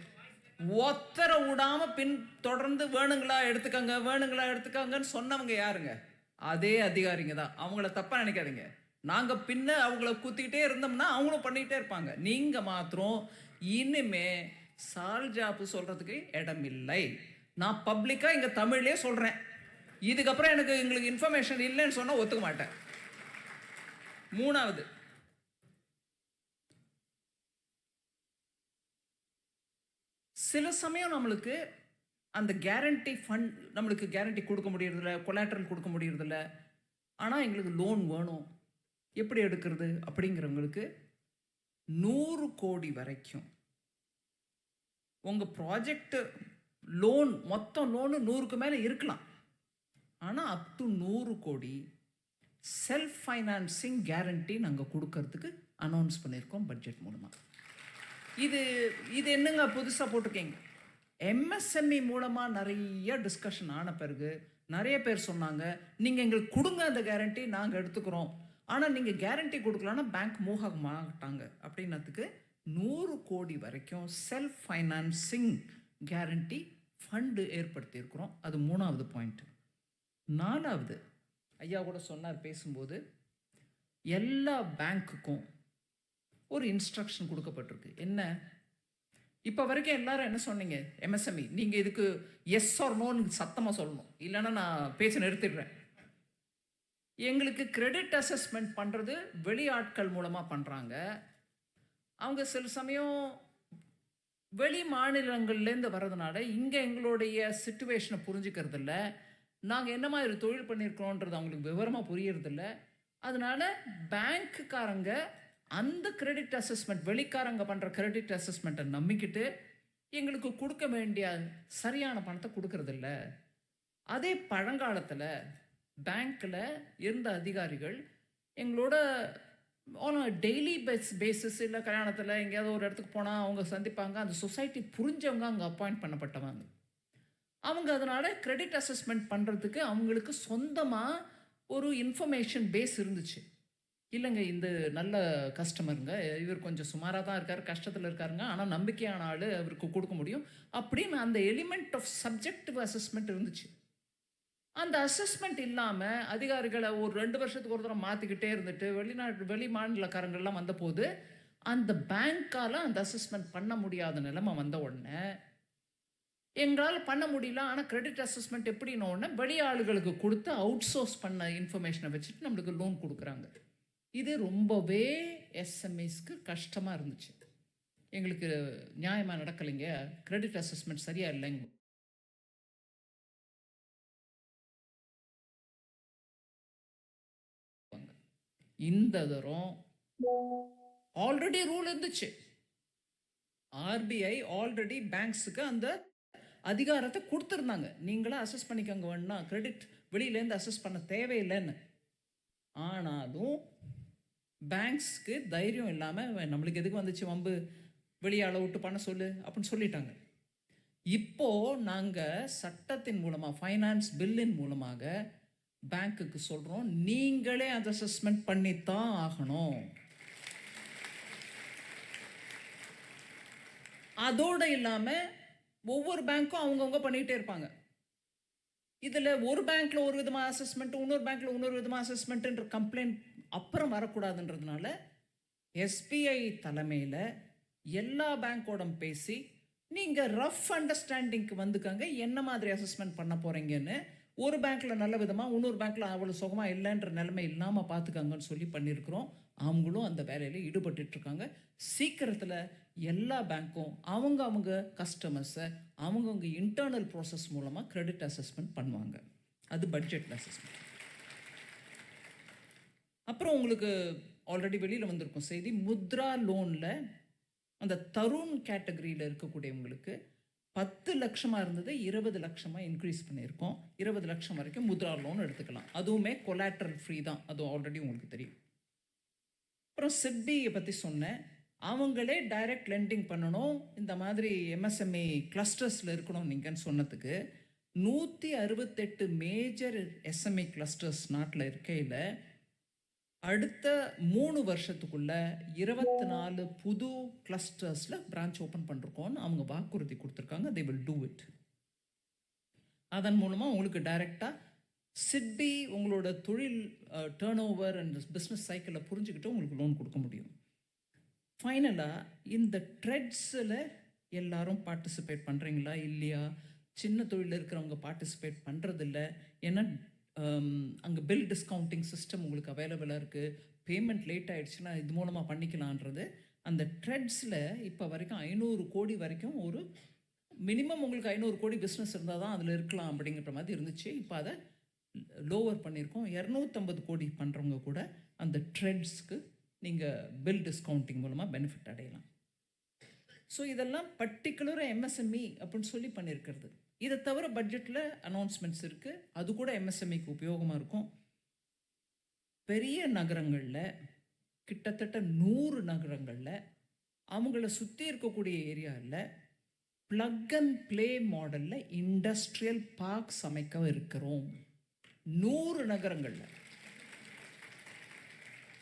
ஒத்தர விடாம பின் தொடர்ந்து வேணுங்களா எடுத்துக்கங்கன்னு சொன்னவங்க யாருங்க? அதே அதிகாரிங்க தான். அவங்கள தப்பா நினைக்காதீங்க. நாங்க பின்ன அவங்கள குத்திக்கிட்டே இருந்தோம்னா அவங்களும் பண்ணிக்கிட்டே இருப்பாங்க. நீங்க மாத்திரம் இனிமே சால்ஜாப்பு சொல்றதுக்கு இடம் இல்லை. நான் பப்ளிக்கா இங்க தமிழ்லயே சொல்றேன். இதுக்கப்புறம் எங்களுக்கு இன்ஃபர்மேஷன் இல்லைன்னு சொன்னா ஒத்துக்க மாட்டேன். 3வது, சில சமயம் நம்மளுக்கு அந்த கேரண்டி ஃபண்ட் நம்மளுக்கு கேரண்டி கொடுக்க முடியறதில்ல, கொலாட்ரல் கொடுக்க முடியறதில்ல, ஆனால் எங்களுக்கு லோன் வேணும், எப்படி எடுக்கிறது அப்படிங்கிறவங்களுக்கு 100 கோடி வரைக்கும் உங்கள் ப்ராஜெக்ட் லோன், மொத்தம் லோனு 100க்கு மேலே இருக்கலாம், ஆனால் அப் டு 100 கோடி செல்ஃப் ஃபைனான்சிங் கேரண்டி நாங்கள் கொடுக்கறதுக்கு அனௌன்ஸ் பண்ணியிருக்கோம் பட்ஜெட் மூலமாக. இது என்னங்க புதுசாக போட்டிருக்கீங்க? எம்எஸ்எம்இ மூலமாக நிறைய டிஸ்கஷன் ஆன பிறகு நிறைய பேர் சொன்னாங்க, நீங்கள் எங்களுக்கு கொடுங்க அந்த கேரண்டி, நாங்கள் எடுத்துக்கிறோம், ஆனால் நீங்கள் கேரண்டி கொடுக்கலன்னா பேங்க் மூவ் ஆக மாட்டாங்க அப்படின்னதுக்கு 100 கோடி வரைக்கும் செல்ஃப் ஃபைனான்சிங் கேரண்டி ஃபண்டு ஏற்படுத்தியிருக்கிறோம். அது 3வது பாயிண்ட். 4வது, ஐயா கூட சொன்னார் பேசும்போது, எல்லா பேங்க்குக்கும் ஒரு இன்ஸ்ட்ரக்ஷன் கொடுக்கப்பட்டிருக்கு. என்ன? இப்போ வரைக்கும் எல்லாரும் என்ன சொன்னீங்க? எம்எஸ்எம்இ நீங்கள் இதுக்கு எஸ் ஆர் நோன்னு சத்தமாக சொல்லணும், இல்லைன்னா நான் பேச்சை நிறுத்திடுறேன். எங்களுக்கு கிரெடிட் அசஸ்மெண்ட் பண்ணுறது வெளி ஆட்கள் மூலமாக பண்ணுறாங்க. அவங்க சில சமயம் வெளி மாநிலங்கள்லேருந்து வர்றதுனால இங்கே எங்களுடைய சிச்சுவேஷனை புரிஞ்சுக்கிறதில்ல, நாங்கள் என்ன மாதிரி தொழில் பண்ணியிருக்கிறோன்றது அவங்களுக்கு விவரமாக புரியறதில்ல. அதனால பேங்க்குக்காரங்க அந்த கிரெடிட் அசஸ்மெண்ட், வெளிக்காரங்க பண்ணுற கிரெடிட் அசஸ்மெண்ட்டை நம்பிக்கிட்டு எங்களுக்கு கொடுக்க வேண்டிய சரியான பணத்தை கொடுக்கறதில்ல. அதே பழங்காலத்தில் பேங்க்கில் இருந்த அதிகாரிகள் எங்களோட டெய்லி பேசிஸ், இல்லை கல்யாணத்தில் எங்கேயாவது ஒரு இடத்துக்கு போனால் அவங்க சந்திப்பாங்க, அந்த சொசைட்டி புரிஞ்சவங்க அங்கே அப்பாயிண்ட் பண்ணப்பட்டவங்க. அவங்க அதனால் கிரெடிட் அசஸ்மெண்ட் பண்ணுறதுக்கு அவங்களுக்கு சொந்தமாக ஒரு இன்ஃபர்மேஷன் பேஸ் இருந்துச்சு. இல்லைங்க, இந்த நல்ல கஸ்டமருங்க, இவர் கொஞ்சம் சுமாராக தான் இருக்கார், கஷ்டத்தில் இருக்காருங்க, ஆனால் நம்பிக்கையான ஆள், அவருக்கு கொடுக்க முடியும் அப்படின்னு அந்த எலிமெண்ட் ஆஃப் சப்ஜெக்டிவ் அசஸ்மெண்ட் இருந்துச்சு. அந்த அசஸ்மெண்ட் இல்லாமல் அதிகாரிகளை ஒரு 2 வருஷத்துக்கு ஒரு தடவை மாற்றிக்கிட்டே இருந்துட்டு வெளி மாநிலக்காரங்கள்லாம் வந்தபோது அந்த பேங்க்கால் அந்த அசஸ்மெண்ட் பண்ண முடியாத நிலைமை வந்த உடனே எங்களால் பண்ண முடியல. ஆனால் கிரெடிட் அசஸ்மெண்ட் எப்படின்னு உடனே வெளி ஆளுகளுக்கு கொடுத்து அவுட் சோர்ஸ் பண்ண இன்ஃபர்மேஷனை வச்சுட்டு நம்மளுக்கு லோன் கொடுக்குறாங்க. இது ரொம்பவே எஸ்எம்இஸ்க்கு கஷ்டமாக இருந்துச்சு. எங்களுக்கு நியாயமாக நடக்கலைங்க, கிரெடிட் அசஸ்மெண்ட் சரியா இல்லைங்க. இந்த தரம் ஆல்ரெடி ரூல் இருந்துச்சு. ஆர்பிஐ ஆல்ரெடி பேங்க்ஸுக்கு அந்த அதிகாரத்தை கொடுத்துருந்தாங்க. நீங்களா அசஸ் பண்ணிக்கோங்க, வேணா கிரெடிட் வெளியிலேருந்து அசஸ் பண்ண தேவையில்லைன்னு. ஆனாலும் பேங்க்ஸ்க்கு தைரியம் இல்லாமல் நம்மளுக்கு எதுக்கு வந்துச்சு வம்பு, வெளியாள விட்டு பண்ண சொல்லு அப்படின்னு சொல்லிட்டாங்க. இப்போ நாங்கள் சட்டத்தின் மூலமாக, ஃபைனான்ஸ் பில்லின் மூலமாக பேங்க்குக்கு சொல்கிறோம், நீங்களே அதை அசஸ்மெண்ட் பண்ணித்தான் ஆகணும். அதோடு இல்லாமல் ஒவ்வொரு பேங்க்கும் அவங்கவுங்க பண்ணிகிட்டே இருப்பாங்க. இதில் ஒரு பேங்க்கில் ஒரு விதமாக அசஸ்மெண்ட், இன்னொரு பேங்க்கில் இன்னொரு விதமாக அசஸ்மெண்ட்டுன்ற கம்ப்ளைண்ட் அப்புறம் வரக்கூடாதுன்றதுனால எஸ்பிஐ தலைமையில் எல்லா பேங்க்கோட பேசி நீங்கள் ரஃப் அண்டர்ஸ்டாண்டிங்க்கு வந்துக்கங்க, என்ன மாதிரி அசஸ்மெண்ட் பண்ண போகிறீங்கன்னு. ஒரு பேங்க்கில் நல்ல விதமாக, இன்னொரு பேங்க்கில் அவ்வளோ சுகமாக இல்லைன்ற நிலைமை இல்லாமல் பார்த்துக்கங்கன்னு சொல்லி பண்ணியிருக்கிறோம். அவங்களும் அந்த வேலையில் ஈடுபட்டுருக்காங்க. சீக்கிரத்தில் எல்லா பேங்க்கும் அவங்க கஸ்டமர்ஸை அவங்கவுங்க இன்டர்னல் ப்ராசஸ் மூலமாக கிரெடிட் அசஸ்மெண்ட் பண்ணுவாங்க. அது பட்ஜெட் அசஸ்மெண்ட். அப்புறம் உங்களுக்கு ஆல்ரெடி வெளியில் வந்திருக்கும் செய்தி, முத்ரா லோனில் அந்த தருண் கேட்டகரியில் இருக்கக்கூடியவங்களுக்கு 10 லட்சமாக இருந்தது 20 லட்சமாக இன்க்ரீஸ் பண்ணியிருக்கோம். 20 லட்சம் வரைக்கும் முத்ரா லோன் எடுத்துக்கலாம். அதுவுமே கொலாட்ரல் ஃப்ரீ தான், அது ஆல்ரெடி உங்களுக்கு தெரியும். அப்புறம் சிட்பியை பற்றி சொன்னேன். அவங்களே டைரக்ட் லெண்டிங் பண்ணணும், இந்த மாதிரி எம்எஸ்எம்இ கிளஸ்டர்ஸில் இருக்கணும் நீங்கன்னு சொன்னதுக்கு 168 மேஜர் எஸ்எம்இ கிளஸ்டர்ஸ் நாட்டில் இருக்கையில் அடுத்த 3 வருஷத்துக்குள்ள 24 புது கிளஸ்டர்ஸில் பிரான்ச் ஓப்பன் பண்ணிருக்கோன்னு அவங்க வாக்குறுதி கொடுத்துருக்காங்க. They will do it. அதன் மூலமாக உங்களுக்கு டைரெக்டாக சிட்பி உங்களோட தொழில் டேர்ன் ஓவர் அண்ட் பிஸ்னஸ் சைக்கிளில் புரிஞ்சுக்கிட்டு உங்களுக்கு லோன் கொடுக்க முடியும். ஃபைனலாக இந்த ட்ரெட்ஸில் எல்லாரும் பார்ட்டிசிபேட் பண்ணுறீங்களா இல்லையா? சின்ன தொழிலில் இருக்கிறவங்க பார்ட்டிசிபேட் பண்ணுறதில்ல. ஏன்னா அங்கே பில் டிஸ்கவுண்டிங் சிஸ்டம் உங்களுக்கு அவைலபிளாக இருக்குது. பேமெண்ட் லேட் ஆகிடுச்சுன்னா இது மூலமாக பண்ணிக்கலான்றது. அந்த ட்ரெட்ஸில் இப்போ வரைக்கும் 500 கோடி வரைக்கும் ஒரு மினிமம் உங்களுக்கு 500 கோடி பிஸ்னஸ் இருந்தால் தான் அதில் இருக்கலாம் அப்படிங்கிற மாதிரி இருந்துச்சு. இப்போ அதை லோவர் பண்ணியிருக்கோம். 250 கோடி பண்ணுறவங்க கூட அந்த ட்ரெட்ஸ்க்கு நீங்கள் பில் டிஸ்கவுண்டிங் மூலமாக பெனிஃபிட் அடையலாம். ஸோ இதெல்லாம் பர்டிகுலராக எம்எஸ்எம்இ அப்படின்னு சொல்லி பண்ணியிருக்கிறது. இதை தவிர பட்ஜெட்டில் அனௌன்ஸ்மெண்ட்ஸ் இருக்குது, அது கூட எம்எஸ்எம்இக்கு உபயோகமாக இருக்கும். பெரிய நகரங்களில் கிட்டத்தட்ட 100 நகரங்களில் அவங்கள சுற்றி இருக்கக்கூடிய ஏரியாவில் ப்ளக் அண்ட் ப்ளே மாடலில் இண்டஸ்ட்ரியல் பார்க்ஸ் அமைக்க இருக்கிறோம் 100 நகரங்களில்.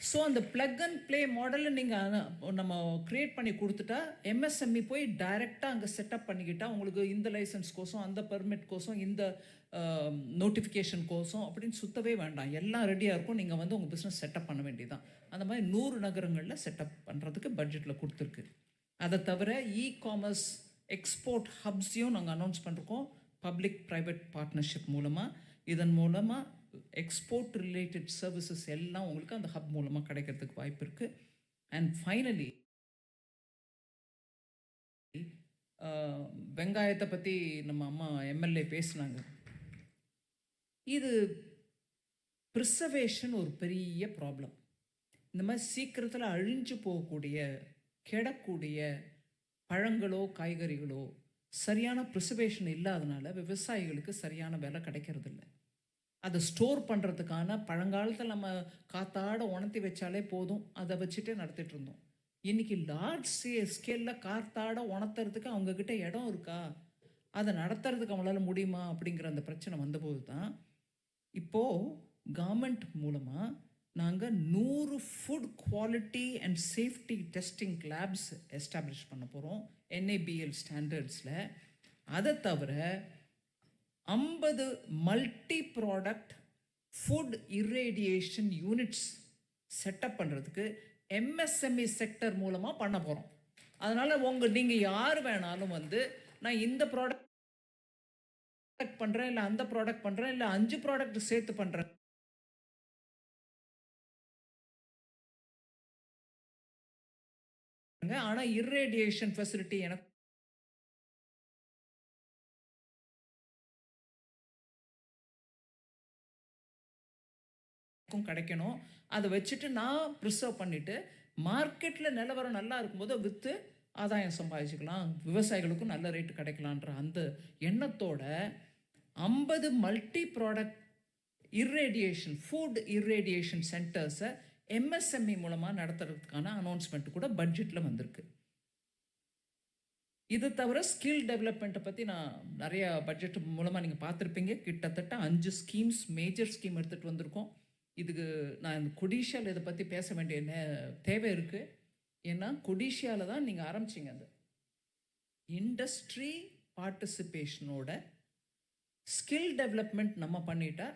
ஸோ அந்த ப்ளக் அண்ட் ப்ளே மாடலில் நீங்கள் நம்ம க்ரியேட் பண்ணி கொடுத்துட்டா எம்எஸ்எம்இ போய் டைரெக்டாக அங்கே செட்டப் பண்ணிக்கிட்டால் உங்களுக்கு இந்த லைசன்ஸ் கோசம், அந்த பெர்மிட் கோசம், இந்த நோட்டிஃபிகேஷன் கோசம் அப்படின்னு சுற்றவே வேண்டாம். எல்லாம் ரெடியாக இருக்கும். நீங்கள் வந்து உங்கள் பிஸ்னஸ் செட்டப் பண்ண வேண்டியதான். அந்த மாதிரி 100 நகரங்களில் செட்டப் பண்ணுறதுக்கு பட்ஜெட்டில் கொடுத்துருக்கு. அதை தவிர காமர்ஸ் எக்ஸ்போர்ட் ஹப்ஸையும் நாங்கள் அனௌன்ஸ் பண்ணிருக்கோம் பப்ளிக் ப்ரைவேட் பார்ட்னர்ஷிப் மூலமாக. இதன் மூலமாக எக்ஸ்போர்ட் ரிலேட்டட் சர்வீசஸ் எல்லாம் உங்களுக்கு அந்த ஹப் மூலமாக கிடைக்கிறதுக்கு வாய்ப்பு இருக்குது. அண்ட் ஃபைனலி வெங்காயத்தை பற்றி நம்ம அம்மா எம்எல்ஏ பேசினாங்க. இது ப்ரிசர்வேஷன் ஒரு பெரிய ப்ராப்ளம். இந்த மாதிரி சீக்கிரத்தில் அழிஞ்சு போகக்கூடிய கெடக்கூடிய பழங்களோ காய்கறிகளோ சரியான ப்ரிசர்வேஷன் இல்லாதனால விவசாயிகளுக்கு சரியான விலை கிடைக்கிறதில்ல. அதை ஸ்டோர் பண்ணுறதுக்கான பழங்காலத்தில் நம்ம காத்தாட உணர்த்தி வச்சாலே போதும், அதை வச்சுட்டே நடத்திட்டு இருந்தோம். இன்றைக்கி லார்ஜ் ஸ்கேலில் காத்தாட உணர்த்துறதுக்கு அவங்கக்கிட்ட இடம் இருக்கா, அதை நடத்துறதுக்கு அவங்களால முடியுமா அப்படிங்கிற அந்த பிரச்சனை வந்தபோது தான் இப்போது கவர்மெண்ட் மூலமாக நாங்கள் 100 food quality and safety testing labs establish பண்ண போகிறோம் NABL ஸ்டாண்டர்ட்ஸில். அதை தவிர 50 multi product food irradiation units setup பண்ணுறதுக்கு MSME செக்டர் மூலமாக பண்ண போகிறோம். அதனால் நீங்கள் யார் வேணாலும் வந்து நான் இந்த ப்ராடக்ட் பண்ணுறேன், இல்லை அந்த ப்ராடக்ட் பண்ணுறேன், இல்லை 5 ப்ராடக்ட் சேர்த்து பண்ணுறேன் ஆனால் இர்ரேடியேஷன் ஃபெசிலிட்டி எனக்கு கிடைக்கணும். அதை வச்சுட்டு நான் ப்ரிசர்வ் பண்ணிவிட்டு மார்க்கெட்டில் நிலவரம் நல்லா இருக்கும்போது விற்று ஆதாயம் சம்பாதிச்சுக்கலாம், விவசாயிகளுக்கும் நல்ல ரேட்டு கிடைக்கலான்ற அந்த எண்ணத்தோட 50 multi product irradiation food irradiation சென்டர்ஸை எம்எஸ்எம்இ மூலமாக நடத்துறதுக்கான அனௌன்ஸ்மெண்ட் கூட பட்ஜெட்டில் வந்திருக்கு. இது தவிர ஸ்கில் டெவலப்மெண்ட்டை பற்றி நான் நிறையா பட்ஜெட் மூலமாக நீங்கள் பார்த்துருப்பீங்க. கிட்டத்தட்ட 5 ஸ்கீம்ஸ் மேஜர் ஸ்கீம் எடுத்துகிட்டு வந்திருக்கோம். இதுக்கு நான் இந்த கொடிஷியாவில் இதை பற்றி பேச வேண்டிய தேவை இருக்குது. ஏன்னா கொடிஷியாவில் தான் நீங்கள் ஆரம்பிச்சிங்க. அந்த இண்டஸ்ட்ரி பார்ட்டிசிபேஷனோட ஸ்கில் டெவலப்மெண்ட் நம்ம பண்ணிட்டா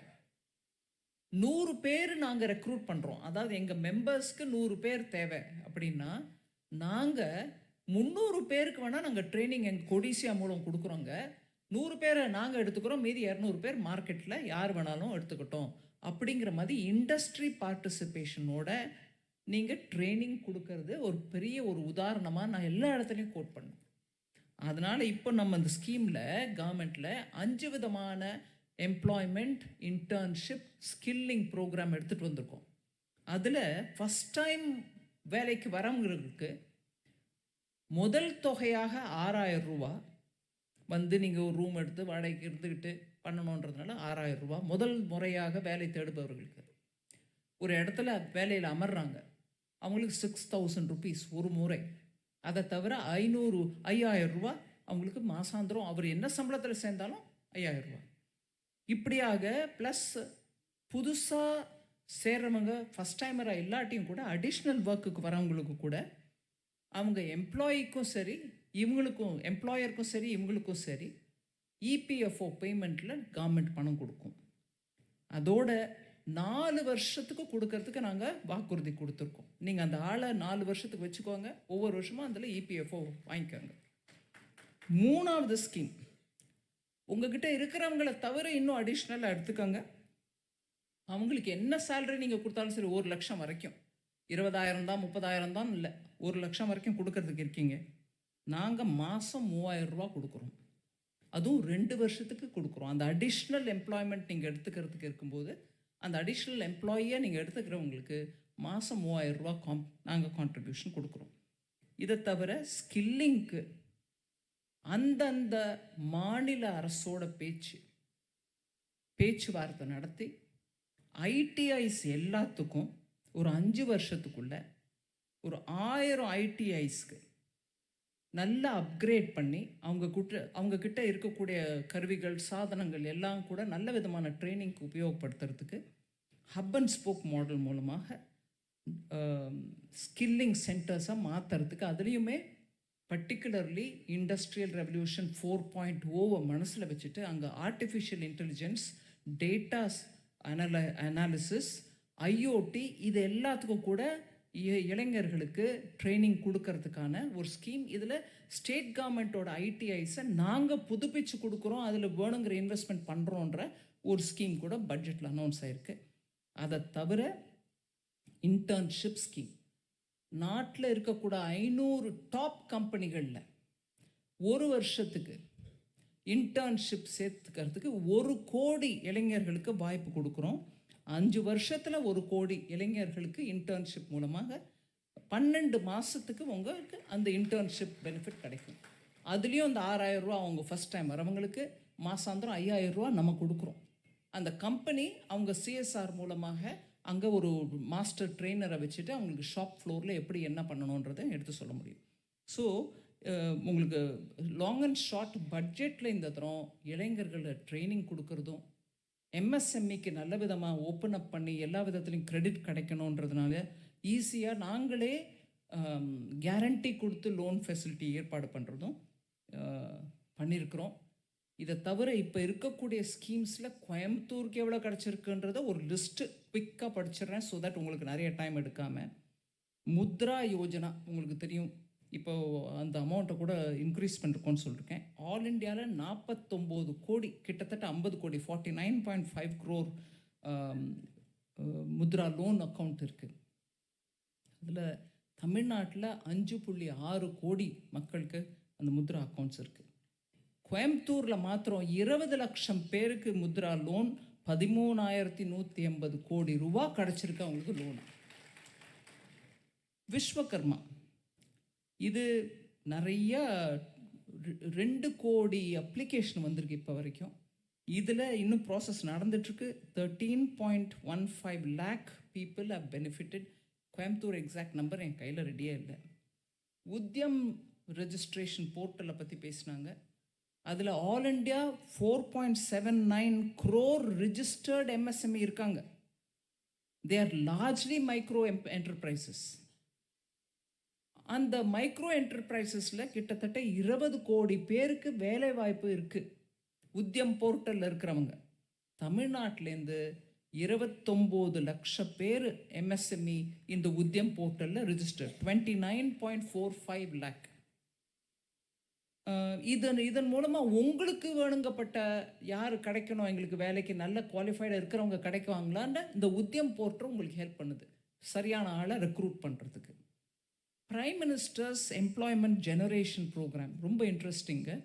100 பேர் நாங்கள் ரெக்ரூட் பண்ணுறோம். அதாவது எங்கள் மெம்பர்ஸ்க்கு 100 பேர் தேவை அப்படின்னா நாங்கள் 300 பேருக்கு வேணால் நாங்கள் ட்ரைனிங் எங்கள் கொடிசியா மூலம் கொடுக்குறோங்க. 100 பேரை நாங்கள் எடுத்துக்கிறோம், மீதி 200 பேர் மார்க்கெட்டில் யார் வேணாலும் எடுத்துக்கிட்டோம் அப்படிங்கிற மாதிரி இண்டஸ்ட்ரி பார்ட்டிசிபேஷனோட நீங்கள் ட்ரைனிங் கொடுக்கறது ஒரு பெரிய ஒரு உதாரணமாக நான் எல்லா இடத்துலையும் கோட் பண்ணேன். அதனால் இப்போ நம்ம இந்த ஸ்கீமில் கவர்மெண்ட்டில் 5 விதமான எம்ப்ளாய்மெண்ட், இன்டர்ன்ஷிப், ஸ்கில்லிங் ப்ரோக்ராம் எடுத்துகிட்டு வந்திருக்கோம். அதில் ஃபஸ்ட் டைம் வேலைக்கு வரவங்களுக்கு முதல் தொகையாக 6000 ரூபா வந்து நீங்கள் ஒரு ரூம் எடுத்து வாடகைக்கு இருந்துக்கிட்டு பண்ணணுன்றதுனால 6000 ரூபா முதல் முறையாக வேலை தேடுபவர்களுக்கு. ஒரு இடத்துல வேலையில் அமர்றாங்க, அவங்களுக்கு 6000 ருபீஸ் ஒரு முறை. அதை தவிர 5000 ரூபா அவங்களுக்கு மாசாந்திரம், அவர் என்ன சம்பளத்தில் சேர்ந்தாலும் 5000 ரூபா. இப்படியாக ப்ளஸ் புதுசாக சேர்றவங்க ஃபஸ்ட் டைமராக இல்லாட்டியும் கூட அடிஷ்னல் ஒர்க்குக்கு வரவங்களுக்கு கூட அவங்க எம்ப்ளாயிக்கும் சரி இவங்களுக்கும், எம்ப்ளாயருக்கும் சரி இவங்களுக்கும் சரி இபிஎஃப்ஓ பேமெண்ட்டில் கவர்மெண்ட் பணம் கொடுக்கும். அதோட 4 வருஷத்துக்கு கொடுக்கறதுக்கு நாங்கள் வாக்குறுதி கொடுத்துருக்கோம். நீங்கள் அந்த ஆளை 4 வருஷத்துக்கு வச்சுக்கோங்க, ஒவ்வொரு வருஷமும் அதில் இபிஎஃப்ஓ வாங்கிக்கோங்க. 3வது ஸ்கீம், உங்ககிட்ட இருக்கிறவங்கள தவிர இன்னும் அடிஷ்னலாக எடுத்துக்கோங்க. அவங்களுக்கு என்ன சேலரி நீங்கள் கொடுத்தாலும் சரி, 1 லட்சம் வரைக்கும், 20,000 தான் 30,000 தான் இல்லை, 1 லட்சம் வரைக்கும் கொடுக்கறதுக்கு இருக்கீங்க. நாங்கள் மாதம் 3000 ரூபா கொடுக்குறோம். அதுவும் 2 வருஷத்துக்கு கொடுக்குறோம். அந்த அடிஷ்னல் எம்ப்ளாய்மெண்ட் நீங்கள் எடுத்துக்கிறதுக்கு இருக்கும்போது அந்த அடிஷ்னல் எம்ப்ளாயியை நீங்கள் எடுத்துக்கிறவங்களுக்கு மாதம் 3000 ரூபா நாங்கள் கான்ட்ரிபியூஷன் கொடுக்குறோம். இதை தவிர ஸ்கில்லிங்க்கு அந்தந்த மாநில அரசோட பேச்சுவார்த்தை நடத்தி ஐடிஐஸ் எல்லாத்துக்கும் ஒரு 5 வருஷத்துக்குள்ள ஒரு 1000 ஐடிஐஸ்க்கு நல்லா அப்கிரேட் பண்ணி அவங்க கிட்ட இருக்கக்கூடிய கருவிகள், சாதனங்கள் எல்லாம் கூட நல்ல விதமான ட்ரைனிங்க்கு உபயோகப்படுத்துறதுக்கு ஹப் அண்ட் ஸ்போக் மாடல் மூலமாக ஸ்கில்லிங் சென்டர்ஸாக மாற்றுறதுக்கு, அதுலேயுமே பர்டிகுலர்லி இண்டஸ்ட்ரியல் ரெவல்யூஷன் 4.0 மனசில் வச்சுட்டு அங்கே artificial intelligence, datas analysis, IoT இது எல்லாத்துக்கும் கூட இளைஞர்களுக்கு ட்ரைனிங் கொடுக்கறதுக்கான ஒரு ஸ்கீம். இதில் ஸ்டேட் கவர்மெண்ட்டோட ஐடிஐஸை நாங்கள் புதுப்பிச்சு கொடுக்குறோம், அதில் வேணுங்கிற இன்வெஸ்ட்மெண்ட் பண்ணுறோன்ற ஒரு ஸ்கீம் கூட பட்ஜெட்டில் அனௌன்ஸ் ஆகிருக்கு. அதை தவிர இன்டர்ன்ஷிப் ஸ்கீம், நாட்டில் இருக்கக்கூட 500 டாப் கம்பெனிகளில் ஒரு வருஷத்துக்கு இன்டர்ன்ஷிப் சேர்த்துக்கிறதுக்கு 1 கோடி இளைஞர்களுக்கு வாய்ப்பு கொடுக்குறோம். 5 வருஷத்தில் 1 கோடி இளைஞர்களுக்கு இன்டர்ன்ஷிப் மூலமாக 12 மாதத்துக்கு உங்களுக்கு அந்த இன்டர்ன்ஷிப் பெனிஃபிட் கிடைக்கும். அதுலேயும் அந்த 6000 ரூபா அவங்க ஃபஸ்ட் டைம் வரவங்களுக்கு மாசாந்திரம் 5000 ரூபா நம்ம கொடுக்குறோம். அந்த கம்பெனி அவங்க சிஎஸ்ஆர் மூலமாக அங்கே ஒரு மாஸ்டர் ட்ரெயினரை வச்சுட்டு அவங்களுக்கு ஷாப் ஃப்ளோரில் எப்படி என்ன பண்ணணுன்றதை எடுத்து சொல்ல முடியும். ஸோ உங்களுக்கு லாங் அண்ட் ஷார்ட் பட்ஜெட்டில் இந்த தரம் இளைஞர்களை ட்ரைனிங் கொடுக்குறதும், எம்எஸ்எம்இக்கு நல்ல விதமாக ஓப்பன் அப் பண்ணி எல்லா விதத்துலையும் கிரெடிட் கிடைக்கணுன்றதுனால ஈஸியாக நாங்களே கேரண்டி கொடுத்து லோன் ஃபெசிலிட்டி ஏற்பாடு பண்ணுறதும் பண்ணியிருக்கிறோம். இதை தவிர இப்போ இருக்கக்கூடிய ஸ்கீம்ஸில் கோயம்புத்தூருக்கு எவ்வளோ கிடச்சிருக்குன்றத ஒரு லிஸ்ட்டு குவிக்காக படிச்சிடுறேன், ஸோ தட் உங்களுக்கு நிறைய டைம் எடுக்காமல். முத்ரா யோஜனா உங்களுக்கு தெரியும், இப்போ அந்த அமௌண்ட்டை கூட இன்க்ரீஸ் பண்ணிருக்கோன்னு சொல்லியிருக்கேன். ஆல் இண்டியாவில் 49 கோடி, கிட்டத்தட்ட 50 கோடி, 49.5 crore முத்ரா லோன் அக்கௌண்ட் இருக்குது. அதில் தமிழ்நாட்டில் 5.6 கோடி மக்களுக்கு அந்த முத்ரா அக்கௌண்ட்ஸ் இருக்குது. கோயம்புத்தூரில் மாத்திரம் 20 லட்சம் பேருக்கு முத்ரா லோன் 13,180 கோடி ரூபா கிடச்சிருக்கு அவங்களுக்கு லோன். விஸ்வகர்மா இது நிறைய 2 கோடி அப்ளிகேஷன் வந்திருக்கு இப்போ வரைக்கும். இதில் இன்னும் ப்ராசஸ் நடந்துட்டுருக்கு. 13.15 lakh people have benefited. Coimbatore exact number என் கையில் ரெடியாக இல்லை. உத்யம் ரெஜிஸ்ட்ரேஷன் போர்ட்டலை பற்றி பேசினாங்க. அதில் all India 4.79 crore registered MSME இருக்காங்க. They are largely micro enterprises. அந்த மைக்ரோ என்டர்பிரைசஸில் கிட்டத்தட்ட 20 கோடி பேருக்கு வேலை வாய்ப்பு இருக்குது. உத்யம் போர்ட்டலில் இருக்கிறவங்க தமிழ்நாட்டிலேருந்து 29 லட்சம் பேர் MSME இந்த உத்யம் போர்ட்டலில் ரிஜிஸ்டர். 29.45 lakh. இதன் மூலமாக உங்களுக்கு வேணுங்கப்பட்ட யார் கிடைக்கணும், எங்களுக்கு வேலைக்கு நல்ல குவாலிஃபைடாக இருக்கிறவங்க கிடைக்குவாங்களான்னு இந்த உத்யம் போர்ட்டல் உங்களுக்கு ஹெல்ப் பண்ணுது சரியான ஆளை ரெக்ரூட் பண்ணுறதுக்கு. Prime ministers employment generation program ரொம்ப இன்ட்ரெஸ்டிங்கு.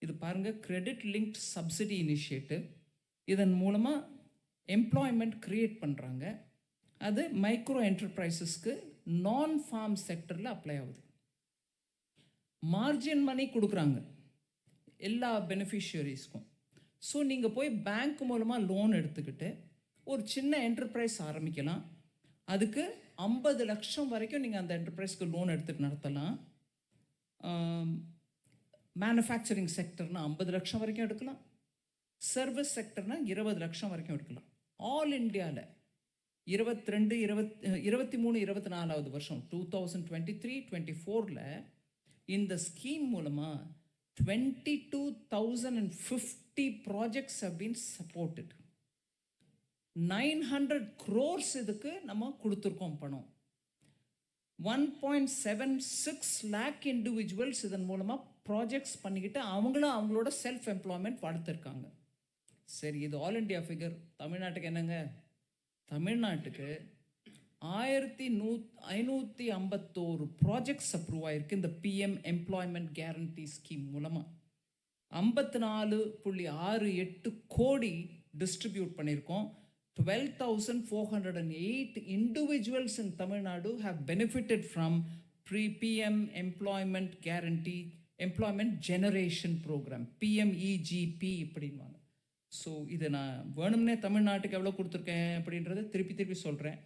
இது பாருங்கள், கிரெடிட் லிங்க்ட் சப்சிடி இனிஷியேட்டிவ். இதன் மூலமாக எம்ப்ளாய்மெண்ட் க்ரியேட் பண்ணுறாங்க. அது மைக்ரோ என்டர்பிரைசஸ்க்கு நான் ஃபார்ம் செக்டரில் அப்ளை ஆகுது. மார்ஜின் மணி கொடுக்குறாங்க எல்லா பெனிஃபிஷியரிஸ்க்கும். ஸோ நீங்கள் போய் பேங்க் மூலமாக லோன் எடுத்துக்கிட்டு ஒரு சின்ன என்டர்பிரைஸ் ஆரம்பிக்கலாம். அதுக்கு 50 லட்சம் வரைக்கும் நீங்கள் அந்த என்டர்பிரைஸ்க்கு லோன் எடுத்துகிட்டு நடத்தலாம். மேனுஃபேக்சரிங் செக்டர்னால் 50 லட்சம் வரைக்கும் எடுக்கலாம். சர்வீஸ் செக்டர்னால் 20 லட்சம் வரைக்கும் எடுக்கலாம். ஆல் இண்டியாவில் 23-24 வருஷம் 2023-24 இந்த ஸ்கீம் மூலமாக 22,050 projects have been supported. 900 crores இதுக்கு நம்ம கொடுத்துருக்கோம் பணம். 1.76 lakh இண்டிவிஜுவல்ஸ் இதன் மூலமாக ப்ராஜெக்ட்ஸ் பண்ணிக்கிட்டு அவங்களோட செல்ஃப் எம்ப்ளாய்மெண்ட் வளர்த்துருக்காங்க. சரி, இது ஆல் இண்டியா ஃபிகர். தமிழ்நாட்டுக்கு என்னங்க? தமிழ்நாட்டுக்கு 1,551 ப்ராஜெக்ட்ஸ் அப்ரூவ் ஆகிருக்கு இந்த PM எம்ப்ளாய்மெண்ட் கேரண்டி ஸ்கீம் மூலமாக. 54.68 கோடி டிஸ்ட்ரிபியூட் பண்ணியிருக்கோம். 12,408 individuals in Tamil Nadu have benefited from PM Employment Guarantee Employment Generation Program, PMEGP இப்படின்வாங்க. ஸோ இதை நான் வேணும்னே தமிழ்நாட்டுக்கு எவ்வளோ கொடுத்துருக்கேன் அப்படின்றத திருப்பி சொல்கிறேன்.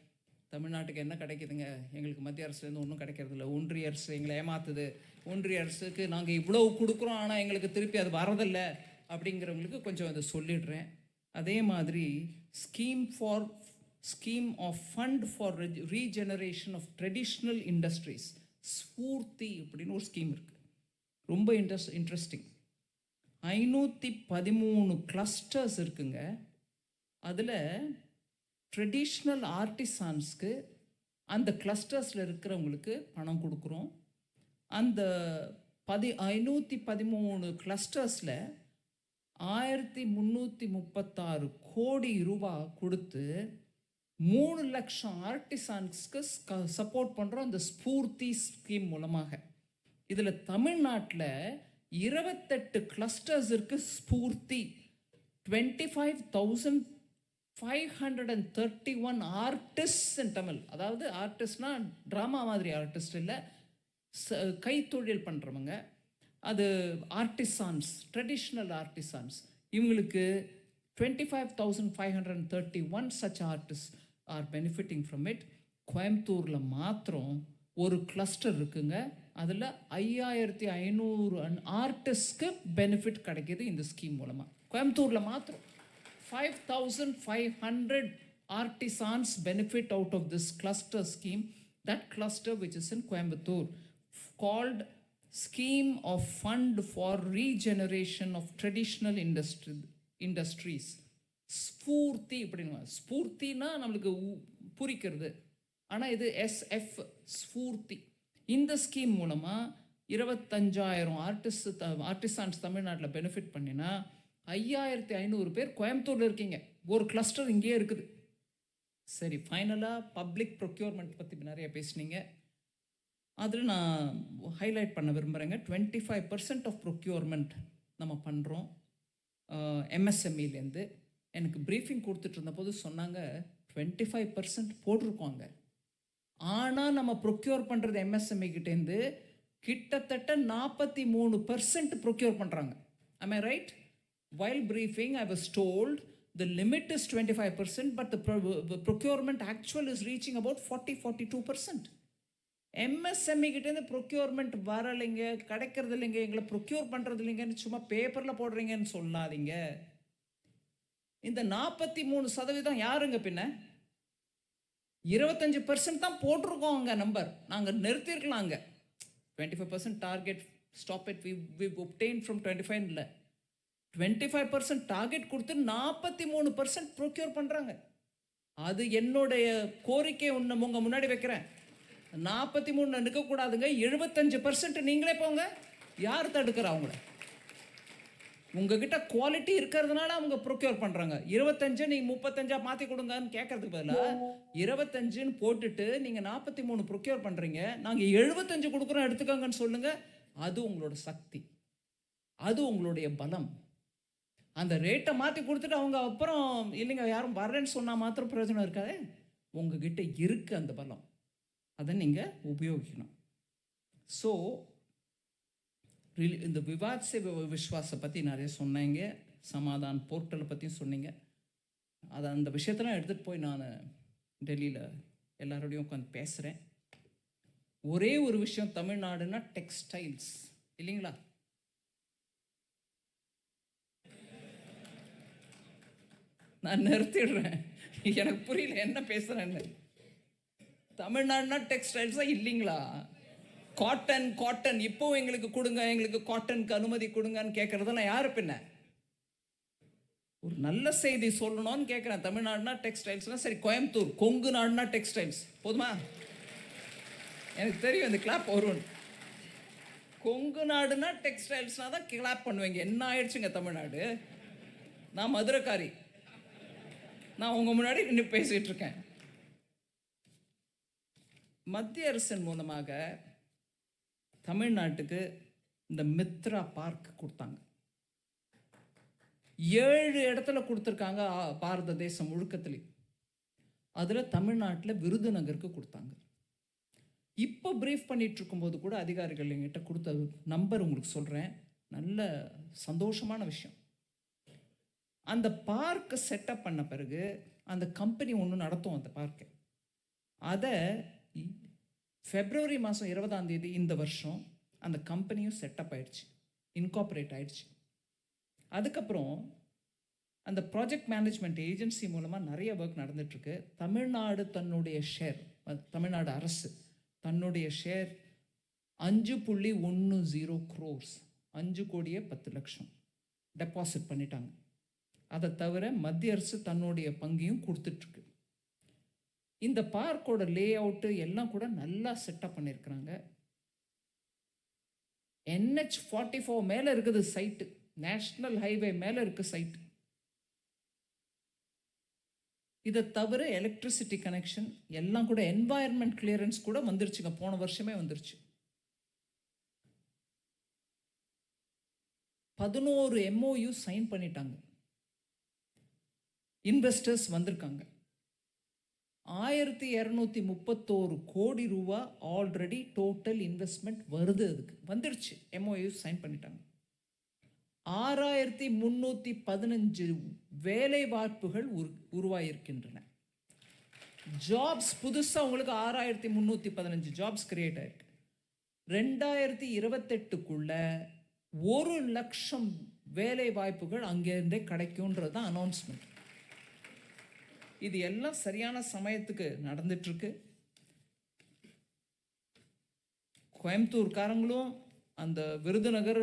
தமிழ்நாட்டுக்கு என்ன கிடைக்குதுங்க? எங்களுக்கு மத்திய அரசுலேருந்து ஒன்றும் கிடைக்கிறதில்ல. ஒன்றிய அரசு எங்களை ஏமாத்துது. ஒன்றிய அரசுக்கு நாங்கள் இவ்வளோ கொடுக்குறோம், ஆனால் எங்களுக்கு திருப்பி அது வரதில்லை அப்படிங்கிறவங்களுக்கு கொஞ்சம் அதை சொல்லிடுறேன். அதே மாதிரி scheme of fund for regeneration of traditional industries, SFURTI அப்படின்னு ஒரு ஸ்கீம் இருக்குது. ரொம்ப இன்ட்ரெஸ்டிங். 513 கிளஸ்டர்ஸ் இருக்குங்க. அதில் ட்ரெடிஷ்னல் ஆர்டிசான்ஸ்க்கு அந்த கிளஸ்டர்ஸில் இருக்கிறவங்களுக்கு பணம் கொடுக்குறோம். அந்த 513 கிளஸ்டர்ஸில் 1,336 கோடி ரூபா கொடுத்து 3 லட்சம் ஆர்டிசான்ஸ்க்கு சப்போர்ட் பண்ணுறோம் இந்த ஸ்பூர்த்தி ஸ்கீம் மூலமாக. இதில் தமிழ்நாட்டில் 28 கிளஸ்டர்ஸ் இருக்குது. Sphoorty 25,531 artist in Tamil. அதாவது ஆர்டிஸ்ட்னா ட்ராமா மாதிரி ஆர்டிஸ்ட் இல்லை, கைத்தொழில் பண்ணுறவங்க. அது ஆர்டிசான்ஸ், ட்ரெடிஷ்னல் ஆர்டிசான்ஸ். இவங்களுக்கு 25,531 such artists are benefiting from it. கோயம்புத்தூரில் மாத்திரம் ஒரு கிளஸ்டர் இருக்குங்க. அதில் 5,500 ஆர்டிஸ்ட்க்கு பெனிஃபிட் கிடைக்கிது இந்த ஸ்கீம் மூலமாக. கோயம்புத்தூரில் மாத்திரம் 5,500 artisans benefit out of this cluster scheme. That cluster which is in Coimbatore, called Scheme of Fund for Regeneration of Traditional Industries. Sphoorty அப்படின்னா, ஸ்பூர்த்தினா நம்மளுக்கு புரிக்கிறது, ஆனால் இது SF ஸ்பூர்த்தி. இந்த ஸ்கீம் மூலமாக 25,000 ஆர்டிசான்ஸ் தமிழ்நாட்டில் பெனிஃபிட் பண்ணினா 5,500 பேர் கோயம்புத்தூரில் இருக்கீங்க. ஒரு கிளஸ்டர் இங்கேயே இருக்குது. சரி, ஃபைனலாக பப்ளிக் ப்ரொக்யூர்மெண்ட் பற்றி நிறைய பேசுனீங்க. அதில் நான் ஹைலைட் பண்ண விரும்புகிறேங்க. 25% ஆஃப் ப்ரொக்யூர்மெண்ட் நம்ம பண்ணுறோம் எம்எஸ்எம்இலேருந்து. எனக்கு ப்ரீஃபிங் கொடுத்துட்டு இருந்தபோது சொன்னாங்க 25% போட்டிருக்கோங்க. ஆனால் நம்ம ப்ரொக்யூர் பண்ணுறது எம்எஸ்எம்இ கிட்டேருந்து கிட்டத்தட்ட 43% ப்ரொக்யூர் பண்ணுறாங்க. Am I right? While briefing, I was told the limit is 25%, but the procurement actual is reaching about 42%. MSME கிட்டேருந்து ப்ரொக்யூர்மெண்ட் வரலைங்க, கிடைக்கிறது இல்லைங்க, எங்களை ப்ரொக்யூர் பண்ணுறது இல்லைங்கன்னு சும்மா பேப்பரில் போடுறீங்கன்னு சொல்லாதீங்க. இந்த 43% யாருங்க பின்ன? 25% தான் போட்டிருக்கோங்க நம்பர். நாங்கள் நிறுத்திருக்கலாங்க. 25% target stop it we obtained from 25 இல்லை, 25% டார்கெட் கொடுத்து 43% ப்ரொக்யூர் பண்ணுறாங்க. அது என்னுடைய கோரிக்கை ஒன்று உங்கள் முன்னாடி வைக்கிறேன். 43 நிற்கக்கூடாதுங்க, 75% நீங்களே போங்க. யார் தடுக்கிறா அவங்கள? உங்ககிட்ட குவாலிட்டி இருக்கிறதுனால அவங்க ப்ரொக்யூர் பண்ணுறாங்க. 25 நீங்கள் 35 மாற்றி கொடுங்கன்னு கேட்கறதுக்கு பதிலாக 25ன்னு போட்டுட்டு நீங்கள் 43 ப்ரொக்யூர் பண்ணுறீங்க. நாங்கள் 75 கொடுக்குறோம் எடுத்துக்கோங்கன்னு சொல்லுங்கள். அது உங்களோட சக்தி, அது உங்களுடைய பலம். அந்த ரேட்டை மாற்றி கொடுத்துட்டு அவங்க அப்புறம் இல்லைங்க யாரும் வரேன்னு சொன்னால் மாத்திரம் பிரயோஜனம் இருக்காது. உங்ககிட்ட இருக்குது அந்த பலம், அதை நீங்கள் உபயோகிக்கணும். ஸோ இந்த விவாத் சே விஸ்வாஸை பற்றி நிறைய சொன்னீங்க, சமாதான் போர்ட்டலை பற்றியும் சொன்னீங்க. அதை அந்த விஷயத்தெல்லாம் எடுத்துகிட்டு போய் நான் டெல்லியில் எல்லாரோடையும் உட்காந்து பேசுகிறேன். ஒரே ஒரு விஷயம், தமிழ்நாடுனா டெக்ஸ்டைல்ஸ் இல்லைங்களா? நான் நிறுத்திடுறேன், எனக்கு புரியல என்ன பேசுகிறேன்னு. தமிழ்நாடுனா டெக்ஸ்டைல்ஸா இல்லைங்களா? காட்டன் காட்டன் இப்போ எங்களுக்கு கொடுங்க, எங்களுக்கு காட்டனுக்கு அனுமதி கொடுங்கன்னு கேட்குறதெல்லாம் யாரு பின்ன? ஒரு நல்ல செய்தி சொல்லணும்னு கேட்குறேன். தமிழ்நாடுனா டெக்ஸ்டைல்ஸ்னால் சரி, கோயம்புத்தூர் கொங்கு நாடுனா டெக்ஸ்டைல்ஸ் போதுமா? எனக்கு தெரியும் இந்த கிளாப் வரும். கொங்கு நாடுனா டெக்ஸ்டைல்ஸ்னால் தான் கிளாப் பண்ணுவீங்க. என்ன ஆயிடுச்சுங்க தமிழ்நாடு? நான் மதுரைக்காரி, நான் உங்கள் முன்னாடி நின்று பேசிகிட்டு இருக்கேன். மத்திய அரசின் மூலமாக தமிழ்நாட்டுக்கு இந்த மித்ரா பார்க் கொடுத்தாங்க. 7 இடத்துல கொடுத்துருக்காங்க பாரத தேசம் முழுக்கத்துலேயும். அதில் தமிழ்நாட்டில் விருதுநகருக்கு கொடுத்தாங்க. இப்போ ப்ரீஃப் பண்ணிட்டு இருக்கும்போது கூட அதிகாரிகள் எங்கிட்ட கொடுத்த நம்பர் உங்களுக்கு சொல்கிறேன். நல்ல சந்தோஷமான விஷயம். அந்த பார்க்கை செட்டப் பண்ண பிறகு அந்த கம்பெனி ஒன்று நடத்தும் அந்த பார்க்கை. அதை February மாதம் 20 இந்த வருஷம் அந்த கம்பெனியும் செட்டப் ஆயிடுச்சு, இன்கார்பரேட் ஆயிடுச்சு. அதுக்கப்புறம் அந்த ப்ராஜெக்ட் மேனேஜ்மெண்ட் ஏஜென்சி மூலமாக நிறைய ஒர்க் நடந்துட்டுருக்கு. தமிழ்நாடு தன்னுடைய ஷேர், தமிழ்நாடு அரசு தன்னுடைய ஷேர் 5.10 crores, 5,10,00,000 டெபாசிட் பண்ணிட்டாங்க. அதை தவிர மத்திய அரசு தன்னுடைய பங்கையும் கொடுத்துட்ருக்கு. இந்த பார்க்கோட லே அவுட்டு எல்லாம் கூட நல்லா செட்டப் பண்ணியிருக்கிறாங்க. NH44 மேலே இருக்குது சைட்டு, நேஷ்னல் ஹைவே மேலே இருக்குது சைட்டு. இதை தவிர எலக்ட்ரிசிட்டி கனெக்ஷன் எல்லாம் கூட, என்வாயர்மெண்ட் கிளியரன்ஸ் கூட வந்துருச்சுங்க, போன வருஷமே வந்துருச்சு. 11 MOU சைன் பண்ணிட்டாங்க, இன்வெஸ்டர்ஸ் வந்திருக்காங்க. 1231 கோடி ரூபா ஆல்ரெடி டோட்டல் இன்வெஸ்ட்மெண்ட் வருது, அதுக்கு வந்துடுச்சு, MOU சைன் பண்ணிட்டாங்க. 6315 வேலை வாய்ப்புகள் உருவாயிருக்கின்றன. ஜாப்ஸ் புதுசாக உங்களுக்கு 6315 ஜாப்ஸ் கிரியேட் ஆயிருக்கு. 2028க்குள்ள 1 லட்சம் வேலை வாய்ப்புகள் அங்கேருந்தே கிடைக்கும்ன்றது தான் அனௌன்ஸ்மெண்ட். இது எல்லாம் சரியான சமயத்துக்கு நடந்துட்டுருக்கு. கோயம்புத்தூர்காரங்களும் அந்த விருதுநகர்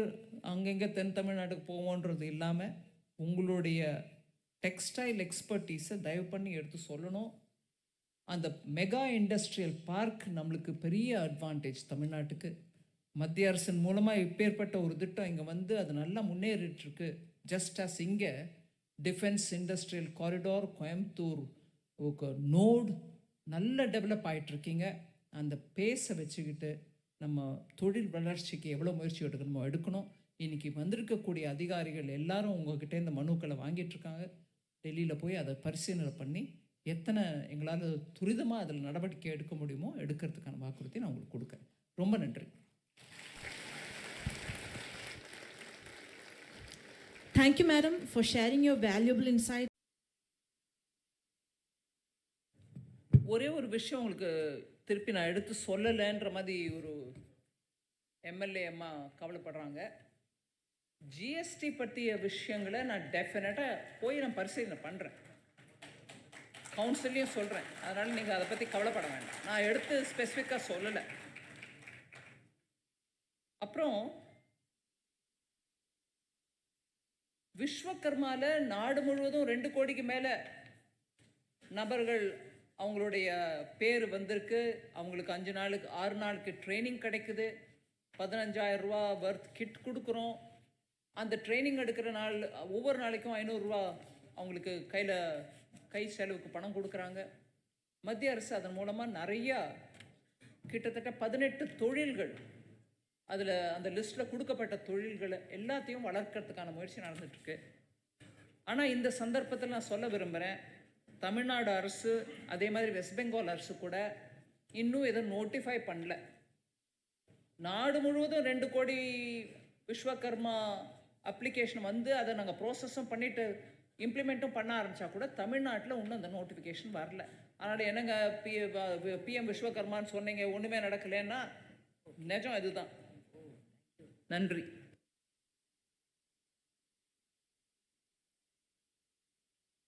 அங்கங்கே தென் தமிழ்நாட்டுக்கு போவோன்றது இல்லாமல் உங்களுடைய டெக்ஸ்டைல் எக்ஸ்பர்டீஸை தயவு பண்ணி எடுத்து சொல்லணும். அந்த மெகா இண்டஸ்ட்ரியல் பார்க் நம்மளுக்கு பெரிய அட்வான்டேஜ் தமிழ்நாட்டுக்கு. மத்திய அரசின் மூலமாக இப்பேற்பட்ட ஒரு திட்டம் இங்கே வந்து அது நல்லா முன்னேறிட்டுருக்கு. ஜஸ்ட் அஸ் இங்கே defence industrial corridor Coimbatore node நல்ல டெவலப் ஆகிட்டுருக்கீங்க. அந்த பேஸை வச்சுக்கிட்டு நம்ம தொழில் வளர்ச்சிக்கு எவ்வளோ முயற்சி எடுக்கணுமோ எடுக்கணும். இன்றைக்கி வந்திருக்கக்கூடிய அதிகாரிகள் எல்லாரும் உங்கள்கிட்ட இந்த மனுக்களை வாங்கிட்டுருக்காங்க. டெல்லியில் போய் அதை பரிசீலனை பண்ணி எத்தனை எங்களால் துரிதமாக அதில் நடவடிக்கை எடுக்க முடியுமோ எடுக்கிறதுக்கான வாக்குறுதி நான் உங்களுக்கு கொடுக்குறேன். ரொம்ப நன்றி. Thank you, Madam, for sharing your valuable insight. ஒரே ஒரு விஷயம் உங்களுக்கு திருப்பி நான் எடுத்து சொல்லலைன்ற மாதிரி ஒரு எம்எல்ஏ அம்மா கவலைப்படுறாங்க. ஜிஎஸ்டி பற்றிய விஷயங்களை நான் டெஃபினட்டாக போய் நான் பரிசீலனை பண்ணுறேன், கவுன்சிலையும் சொல்கிறேன். அதனால் நீங்கள் அதை பற்றி கவலைப்பட வேண்டாம். நான் எடுத்து ஸ்பெசிஃபிக்காக சொல்லலை. அப்புறம் விஸ்வகர்மாவில் நாடு முழுவதும் 2 கோடிக்கு மேலே நபர்கள் அவங்களுடைய பேர் வந்திருக்கு. அவங்களுக்கு 5 நாளுக்கு 6 நாளுக்கு ட்ரைனிங் கிடைக்குது. 15,000 ரூபா வர்த் கிட் கொடுக்குறோம். அந்த ட்ரைனிங் எடுக்கிற நாள் ஒவ்வொரு நாளைக்கும் 500 ரூபா அவங்களுக்கு கை செலவுக்கு பணம் கொடுக்குறாங்க. மத்திய அரசு அதன் மூலமாக நிறையா கிட்டத்தட்ட 18 தொழில்கள் அதில் அந்த லிஸ்ட்டில் கொடுக்கப்பட்ட தொழில்களை எல்லாத்தையும் வளர்க்கறதுக்கான முயற்சி நடந்துகிட்ருக்கு. ஆனால் இந்த சந்தர்ப்பத்தில் நான் சொல்ல விரும்புகிறேன், தமிழ்நாடு அரசு அதே மாதிரி வெஸ்ட் பெங்கால் அரசு கூட இன்னும் எதுவும் நோட்டிஃபை பண்ணல. நாடு முழுவதும் 2 கோடி விஸ்வகர்மா அப்ளிகேஷன் வந்து அதை நாங்கள் ப்ரோசஸும் பண்ணிவிட்டு இம்ப்ளிமெண்ட்டும் பண்ண ஆரம்பித்தா கூட தமிழ்நாட்டில் இன்னும் அந்த நோட்டிஃபிகேஷன் வரல. அதனால் என்னங்க பிஎம் விஸ்வகர்மான்னு சொன்னீங்க, ஒன்றுமே நடக்கலைன்னா நிஜம் இதுதான். நன்றி.